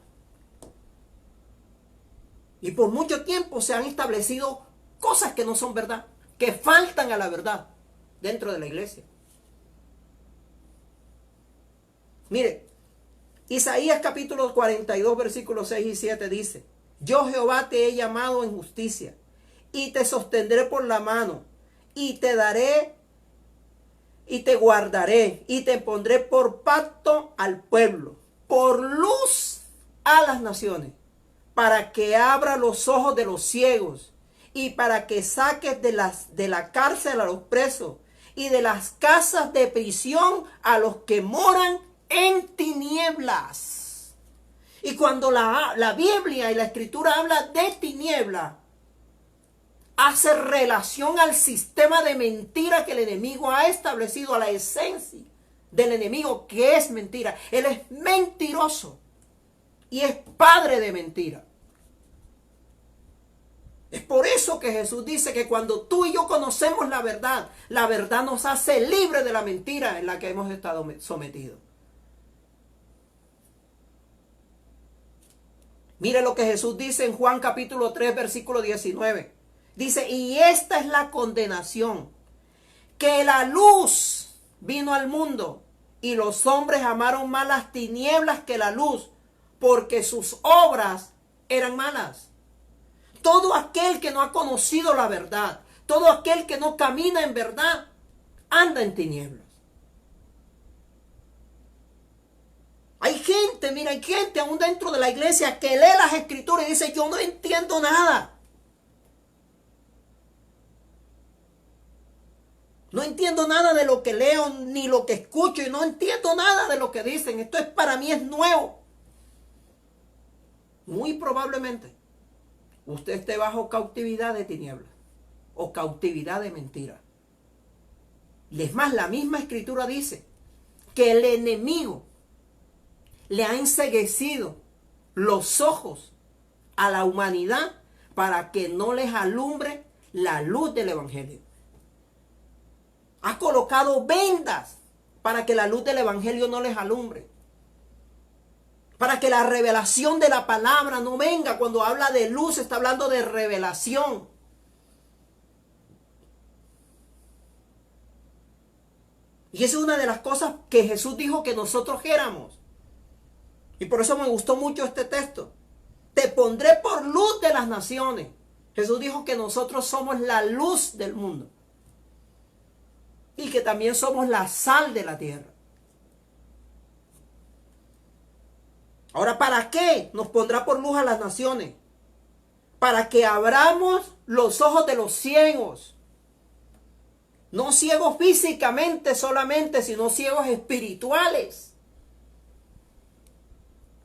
Y por mucho tiempo se han establecido cosas que no son verdad, que faltan a la verdad dentro de la iglesia. Mire, Isaías capítulo 42, versículos 6 y 7 dice, yo Jehová te he llamado en justicia, y te sostendré por la mano, y te daré, y te guardaré, y te pondré por pacto al pueblo, por luz a las naciones, para que abra los ojos de los ciegos, y para que saques de la cárcel a los presos, y de las casas de prisión a los que moran en tinieblas. Y cuando la Biblia y la Escritura habla de tiniebla, hace relación al sistema de mentira que el enemigo ha establecido, a la esencia del enemigo, que es mentira. Él es mentiroso y es padre de mentira. Es por eso que Jesús dice que cuando tú y yo conocemos la verdad nos hace libre de la mentira en la que hemos estado sometidos. Mire lo que Jesús dice en Juan capítulo 3, versículo 19. Dice, y esta es la condenación, que la luz vino al mundo y los hombres amaron más las tinieblas que la luz, porque sus obras eran malas. Todo aquel que no ha conocido la verdad, todo aquel que no camina en verdad, anda en tinieblas. Hay gente, mira, hay gente aún dentro de la iglesia que lee las escrituras y dice, yo no entiendo nada. No entiendo nada de lo que leo ni lo que escucho y no entiendo nada de lo que dicen. Esto es para mí es nuevo. Muy probablemente usted esté bajo cautividad de tinieblas o cautividad de mentira. Y es más, la misma escritura dice que el enemigo le ha enceguecido los ojos a la humanidad para que no les alumbre la luz del evangelio. Ha colocado vendas para que la luz del evangelio no les alumbre. Para que la revelación de la palabra no venga. Cuando habla de luz, está hablando de revelación. Y esa es una de las cosas que Jesús dijo que nosotros éramos. Y por eso me gustó mucho este texto. Te pondré por luz de las naciones. Jesús dijo que nosotros somos la luz del mundo. Y que también somos la sal de la tierra. Ahora, ¿para qué nos pondrá por luz a las naciones? Para que abramos los ojos de los ciegos. No ciegos físicamente solamente, sino ciegos espirituales.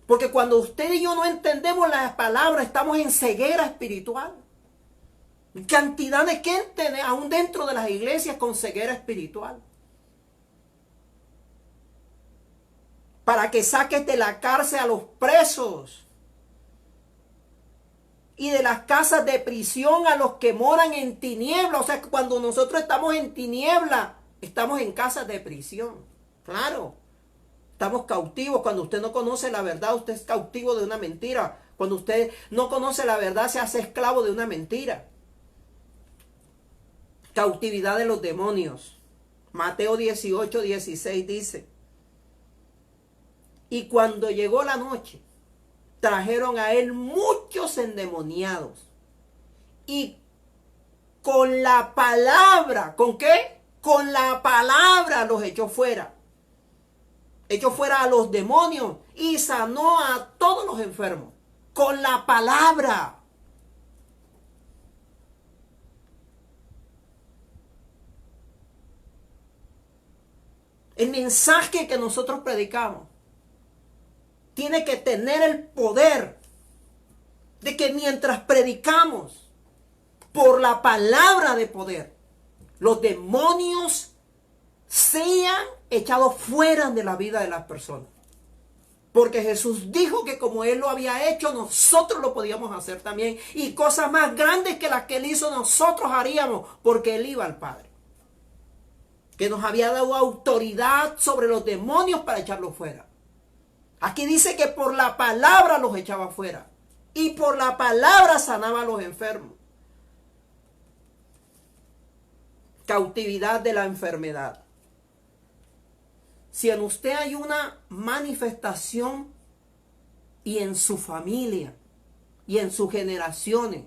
Porque cuando usted y yo no entendemos las palabras, estamos en ceguera espiritual. Cantidad de gente aún dentro de las iglesias con ceguera espiritual. Para que saques de la cárcel a los presos. Y de las casas de prisión a los que moran en tiniebla. O sea, que cuando nosotros estamos en tiniebla, estamos en casas de prisión. Claro. Estamos cautivos. Cuando usted no conoce la verdad, usted es cautivo de una mentira. Cuando usted no conoce la verdad, se hace esclavo de una mentira. Cautividad de los demonios. Mateo 18, 16 dice: y cuando llegó la noche, trajeron a él muchos endemoniados. Y con la palabra, ¿con qué? Con la palabra los echó fuera. Echó fuera a los demonios y sanó a todos los enfermos. Con la palabra. El mensaje que nosotros predicamos tiene que tener el poder de que mientras predicamos por la palabra de poder, los demonios sean echados fuera de la vida de las personas. Porque Jesús dijo que como Él lo había hecho, nosotros lo podíamos hacer también. Y cosas más grandes que las que Él hizo, nosotros haríamos, porque Él iba al Padre. Que nos había dado autoridad sobre los demonios para echarlos fuera. Aquí dice que por la palabra los echaba fuera. Y por la palabra sanaba a los enfermos. Cautividad de la enfermedad. Si en usted hay una manifestación y en su familia y en sus generaciones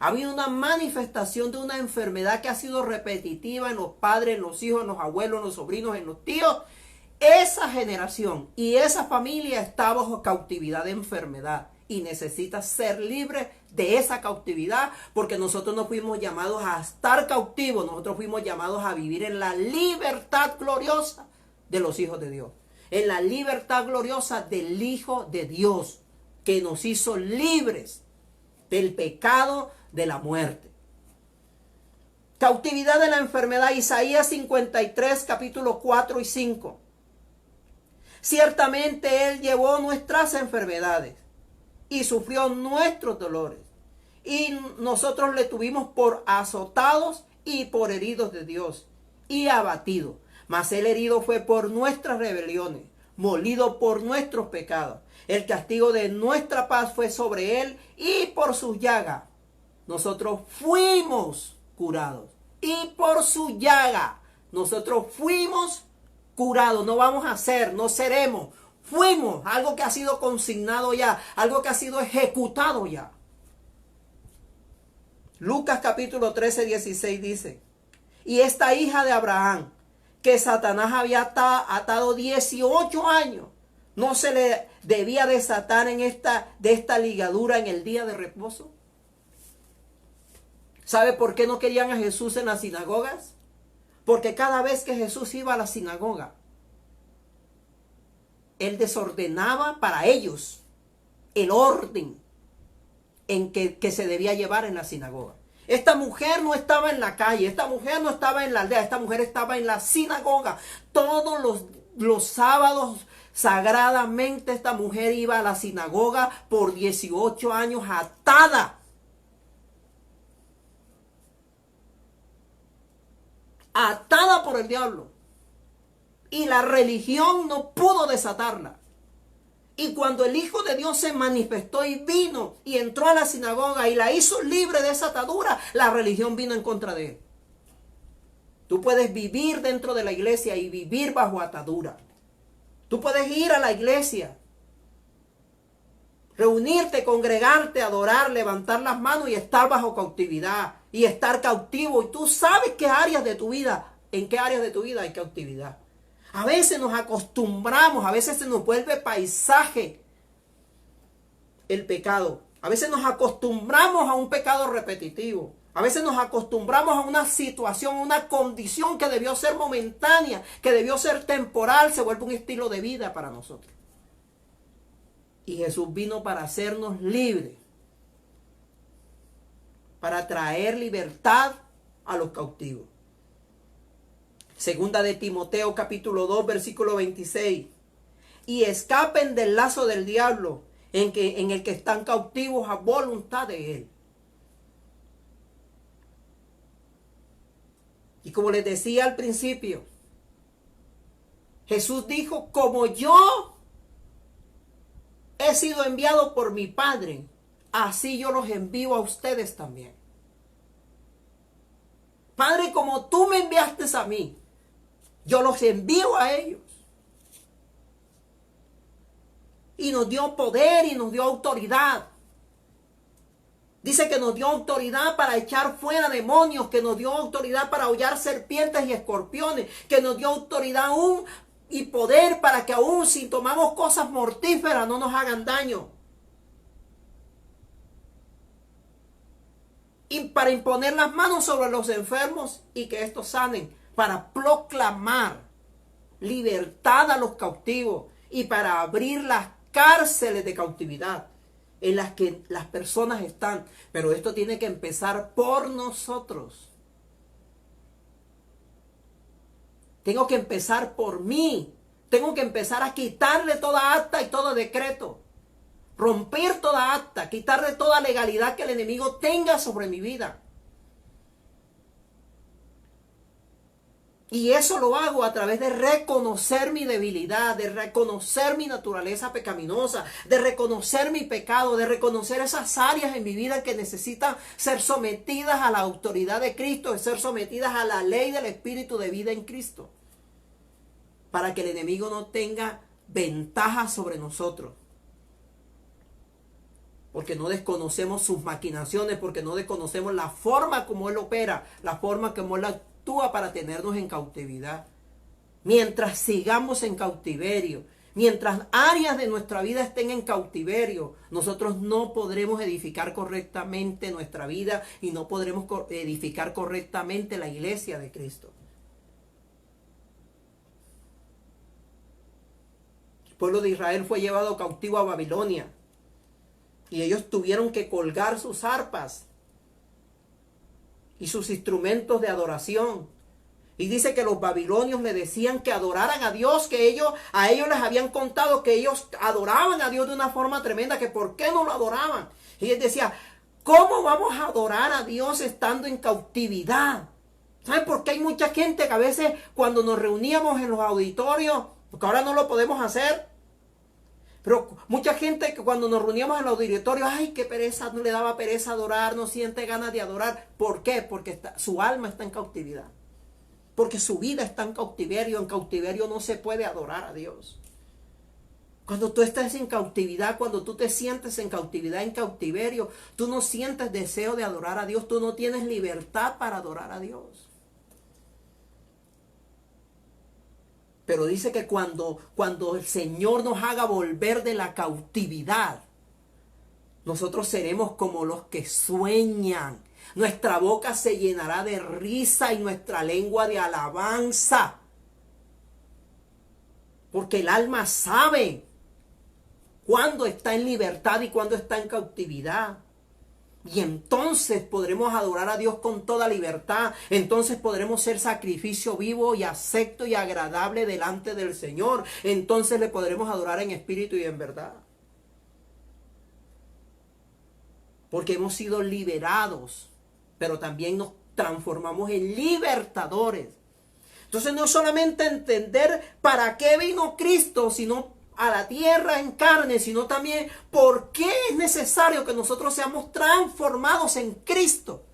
ha habido una manifestación de una enfermedad que ha sido repetitiva en los padres, en los hijos, en los abuelos, en los sobrinos, en los tíos, esa generación y esa familia está bajo cautividad de enfermedad y necesita ser libre de esa cautividad, porque nosotros no fuimos llamados a estar cautivos, nosotros fuimos llamados a vivir en la libertad gloriosa de los hijos de Dios, en la libertad gloriosa del Hijo de Dios, que nos hizo libres del pecado, de la muerte. Cautividad de la enfermedad. Isaías 53, capítulos 4 y 5. Ciertamente Él llevó nuestras enfermedades y sufrió nuestros dolores, y nosotros le tuvimos por azotados y por heridos de Dios y abatido. Mas el herido fue por nuestras rebeliones, molido por nuestros pecados. El castigo de nuestra paz fue sobre él, y por sus llagas nosotros fuimos curados. Y por su llaga nosotros fuimos curados. No vamos a ser, no seremos. Fuimos, algo que ha sido consignado ya, algo que ha sido ejecutado ya. Lucas capítulo 13, 16 dice: y esta hija de Abraham, que Satanás había atado 18 años, ¿no se le debía desatar de esta ligadura en el día de reposo? ¿Sabe por qué no querían a Jesús en las sinagogas? Porque cada vez que Jesús iba a la sinagoga, él desordenaba para ellos el orden en que se debía llevar en la sinagoga. Esta mujer no estaba en la calle, esta mujer no estaba en la aldea, esta mujer estaba en la sinagoga. Todos los sábados, sagradamente, esta mujer iba a la sinagoga por 18 años atada. Atada por el diablo. Y la religión no pudo desatarla. Y cuando el Hijo de Dios se manifestó y vino y entró a la sinagoga y la hizo libre de esa atadura, la religión vino en contra de él. Tú puedes vivir dentro de la iglesia y vivir bajo atadura. Tú puedes ir a la iglesia, reunirte, congregarte, adorar, levantar las manos y estar bajo cautividad y estar cautivo. Y tú sabes qué áreas de tu vida, en qué áreas de tu vida hay cautividad. A veces nos acostumbramos, a veces se nos vuelve paisaje el pecado. A veces nos acostumbramos a un pecado repetitivo. A veces nos acostumbramos a una situación, una condición que debió ser momentánea, que debió ser temporal, se vuelve un estilo de vida para nosotros. Y Jesús vino para hacernos libres, para traer libertad a los cautivos. Segunda de Timoteo capítulo 2 versículo 26. Y escapen del lazo del diablo en el que están cautivos a voluntad de él. Y como les decía al principio, Jesús dijo: como yo he sido enviado por mi Padre, así yo los envío a ustedes también. Padre, como tú me enviaste a mí, yo los envío a ellos. Y nos dio poder y nos dio autoridad. Dice que nos dio autoridad para echar fuera demonios, que nos dio autoridad para hollar serpientes y escorpiones, que nos dio autoridad aún y poder para que aún si tomamos cosas mortíferas no nos hagan daño. Y para imponer las manos sobre los enfermos y que estos sanen, para proclamar libertad a los cautivos y para abrir las cárceles de cautividad en las que las personas están. Pero esto tiene que empezar por nosotros. Tengo que empezar por mí. Tengo que empezar a quitarle toda acta y todo decreto. Romper toda acta, quitarle toda legalidad que el enemigo tenga sobre mi vida. Y eso lo hago a través de reconocer mi debilidad, de reconocer mi naturaleza pecaminosa, de reconocer mi pecado, de reconocer esas áreas en mi vida que necesitan ser sometidas a la autoridad de Cristo, de ser sometidas a la ley del Espíritu de vida en Cristo. Para que el enemigo no tenga ventaja sobre nosotros. Porque no desconocemos sus maquinaciones, porque no desconocemos la forma como él opera, la forma como él actúa para tenernos en cautividad. Mientras sigamos en cautiverio, mientras áreas de nuestra vida estén en cautiverio, nosotros no podremos edificar correctamente nuestra vida y no podremos edificar correctamente la iglesia de Cristo. El pueblo de Israel fue llevado cautivo a Babilonia y ellos tuvieron que colgar sus arpas y sus instrumentos de adoración. Y dice que los babilonios le decían que adoraran a Dios, que a ellos les habían contado que ellos adoraban a Dios de una forma tremenda, que por qué no lo adoraban. Y él decía: ¿Cómo vamos a adorar a Dios estando en cautividad? ¿Saben por qué hay mucha gente que a veces cuando nos reuníamos en los auditorios, porque ahora no lo podemos hacer, pero mucha gente que cuando nos reuníamos en los auditorios, ay, qué pereza, no le daba pereza adorar, no siente ganas de adorar? ¿Por qué? Porque su alma está en cautividad. Porque su vida está en cautiverio no se puede adorar a Dios. Cuando tú estás en cautividad, cuando tú te sientes en cautiverio, tú no sientes deseo de adorar a Dios, tú no tienes libertad para adorar a Dios. Pero dice que cuando el Señor nos haga volver de la cautividad, nosotros seremos como los que sueñan. Nuestra boca se llenará de risa y nuestra lengua de alabanza. Porque el alma sabe cuándo está en libertad y cuándo está en cautividad. Y entonces podremos adorar a Dios con toda libertad. Entonces podremos ser sacrificio vivo y acepto y agradable delante del Señor. Entonces le podremos adorar en espíritu y en verdad. Porque hemos sido liberados, pero también nos transformamos en libertadores. Entonces no solamente entender para qué vino Cristo, sino a la tierra en carne, sino también por qué es necesario que nosotros seamos transformados en Cristo.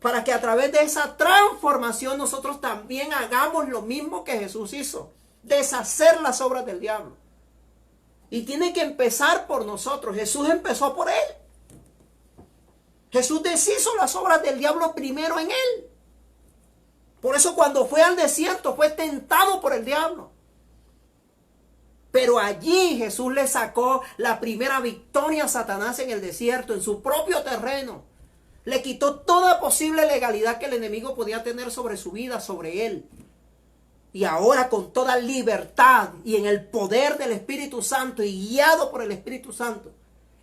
Para que a través de esa transformación nosotros también hagamos lo mismo que Jesús hizo. Deshacer las obras del diablo. Y tiene que empezar por nosotros. Jesús empezó por él. Jesús deshizo las obras del diablo primero en él. Por eso cuando fue al desierto fue tentado por el diablo. Pero allí Jesús le sacó la primera victoria a Satanás en el desierto, en su propio terreno. Le quitó toda posible legalidad que el enemigo podía tener sobre su vida, sobre él. Y ahora con toda libertad y en el poder del Espíritu Santo y guiado por el Espíritu Santo,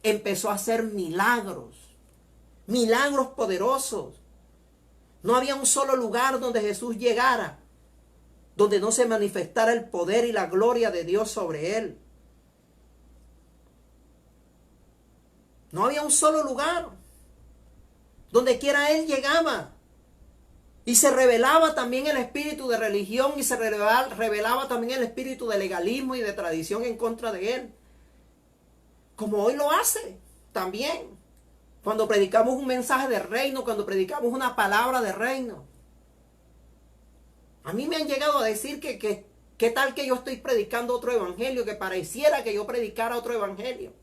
empezó a hacer milagros. Milagros poderosos. No había un solo lugar donde Jesús llegara donde no se manifestara el poder y la gloria de Dios sobre él. No había un solo lugar. Donde quiera él llegaba. Y se revelaba también el espíritu de religión y se revelaba también el espíritu de legalismo y de tradición en contra de él. Como hoy lo hace también. Cuando predicamos un mensaje de reino, cuando predicamos una palabra de reino. A mí me han llegado a decir que qué tal que yo estoy predicando otro evangelio, que pareciera que yo predicara otro evangelio.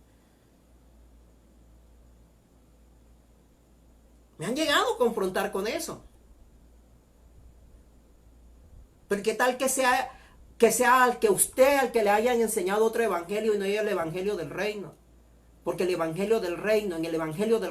Me han llegado a confrontar con eso. Pero qué tal que sea al que le hayan enseñado otro evangelio y no el evangelio del reino. Porque en el evangelio del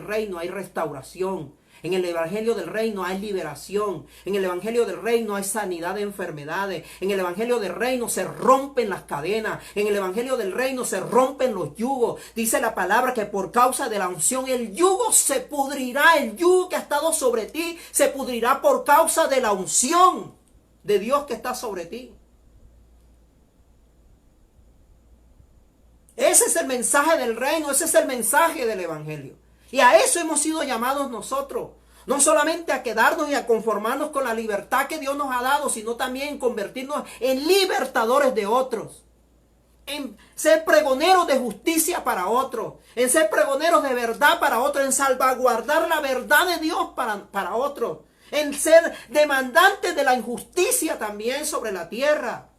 reino hay restauración. En el evangelio del reino hay liberación. En el evangelio del reino hay sanidad de enfermedades. En el evangelio del reino se rompen las cadenas. En el evangelio del reino se rompen los yugos. Dice la palabra que por causa de la unción el yugo se pudrirá. El yugo que ha estado sobre ti se pudrirá por causa de la unción de Dios que está sobre ti. Ese es el mensaje del reino. Ese es el mensaje del evangelio. Y a eso hemos sido llamados nosotros. No solamente a quedarnos y a conformarnos con la libertad que Dios nos ha dado, sino también convertirnos en libertadores de otros. En ser pregoneros de justicia para otros. En ser pregoneros de verdad para otros. En salvaguardar la verdad de Dios para otros. En ser demandantes de la injusticia también sobre la tierra.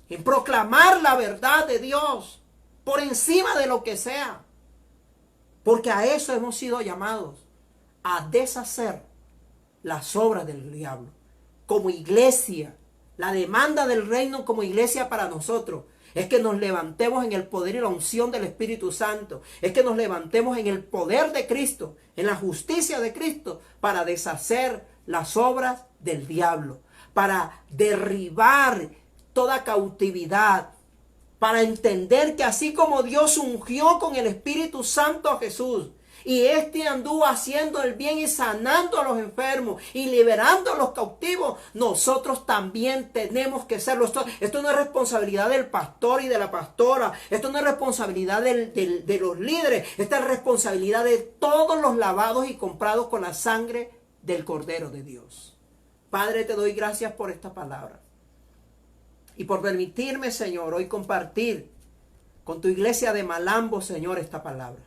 En proclamar la verdad de Dios. Por encima de lo que sea. Porque a eso hemos sido llamados. A deshacer las obras del diablo. Como iglesia. La demanda del reino como iglesia para nosotros. Es que nos levantemos en el poder y la unción del Espíritu Santo. Es que nos levantemos en el poder de Cristo. En la justicia de Cristo. Para deshacer las obras del diablo. Para derribar toda cautividad. Para entender que así como Dios ungió con el Espíritu Santo a Jesús Y este anduvo haciendo el bien y sanando a los enfermos y liberando a los cautivos. Nosotros también tenemos que serlo. Esto no es responsabilidad del pastor y de la pastora. Esto no es responsabilidad de los líderes. Esta es responsabilidad de todos los lavados y comprados con la sangre del Cordero de Dios. Padre, te doy gracias por esta palabra. Y por permitirme, Señor, hoy compartir con tu iglesia de Malambo, Señor, esta palabra.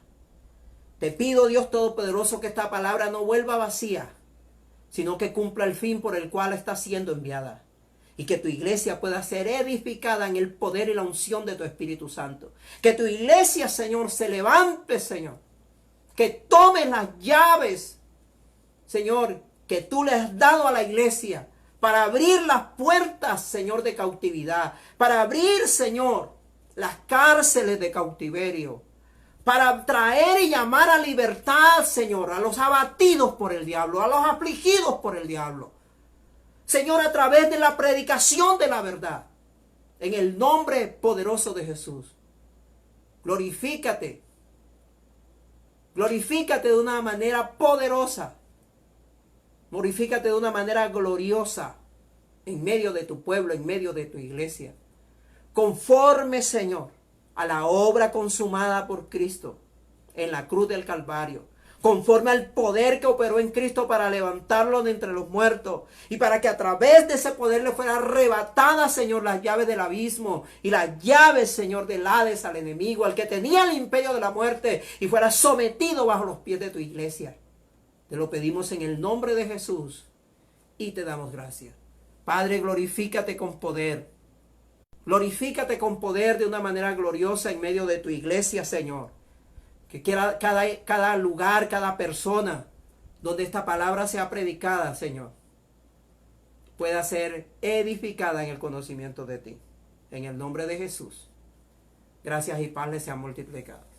Te pido, Dios Todopoderoso, que esta palabra no vuelva vacía, sino que cumpla el fin por el cual está siendo enviada. Y que tu iglesia pueda ser edificada en el poder y la unción de tu Espíritu Santo. Que tu iglesia, Señor, se levante, Señor. Que tome las llaves, Señor, que tú le has dado a la iglesia para abrir las puertas, Señor, de cautividad. Para abrir, Señor, las cárceles de cautiverio. Para traer y llamar a libertad, Señor, a los abatidos por el diablo, a los afligidos por el diablo. Señor, a través de la predicación de la verdad, en el nombre poderoso de Jesús. Glorifícate. Glorifícate de una manera poderosa. Glorifícate de una manera gloriosa en medio de tu pueblo, en medio de tu iglesia. Conforme, Señor, a la obra consumada por Cristo en la cruz del Calvario, conforme al poder que operó en Cristo para levantarlo de entre los muertos y para que a través de ese poder le fuera arrebatada, Señor, las llaves del abismo y las llaves, Señor, del Hades al enemigo, al que tenía el imperio de la muerte, y fuera sometido bajo los pies de tu iglesia. Te lo pedimos en el nombre de Jesús y te damos gracias. Padre, glorifícate con poder. Glorifícate con poder de una manera gloriosa en medio de tu iglesia, Señor. Que cada lugar, cada persona donde esta palabra sea predicada, Señor, pueda ser edificada en el conocimiento de ti. En el nombre de Jesús. Gracias y paz les sean multiplicados.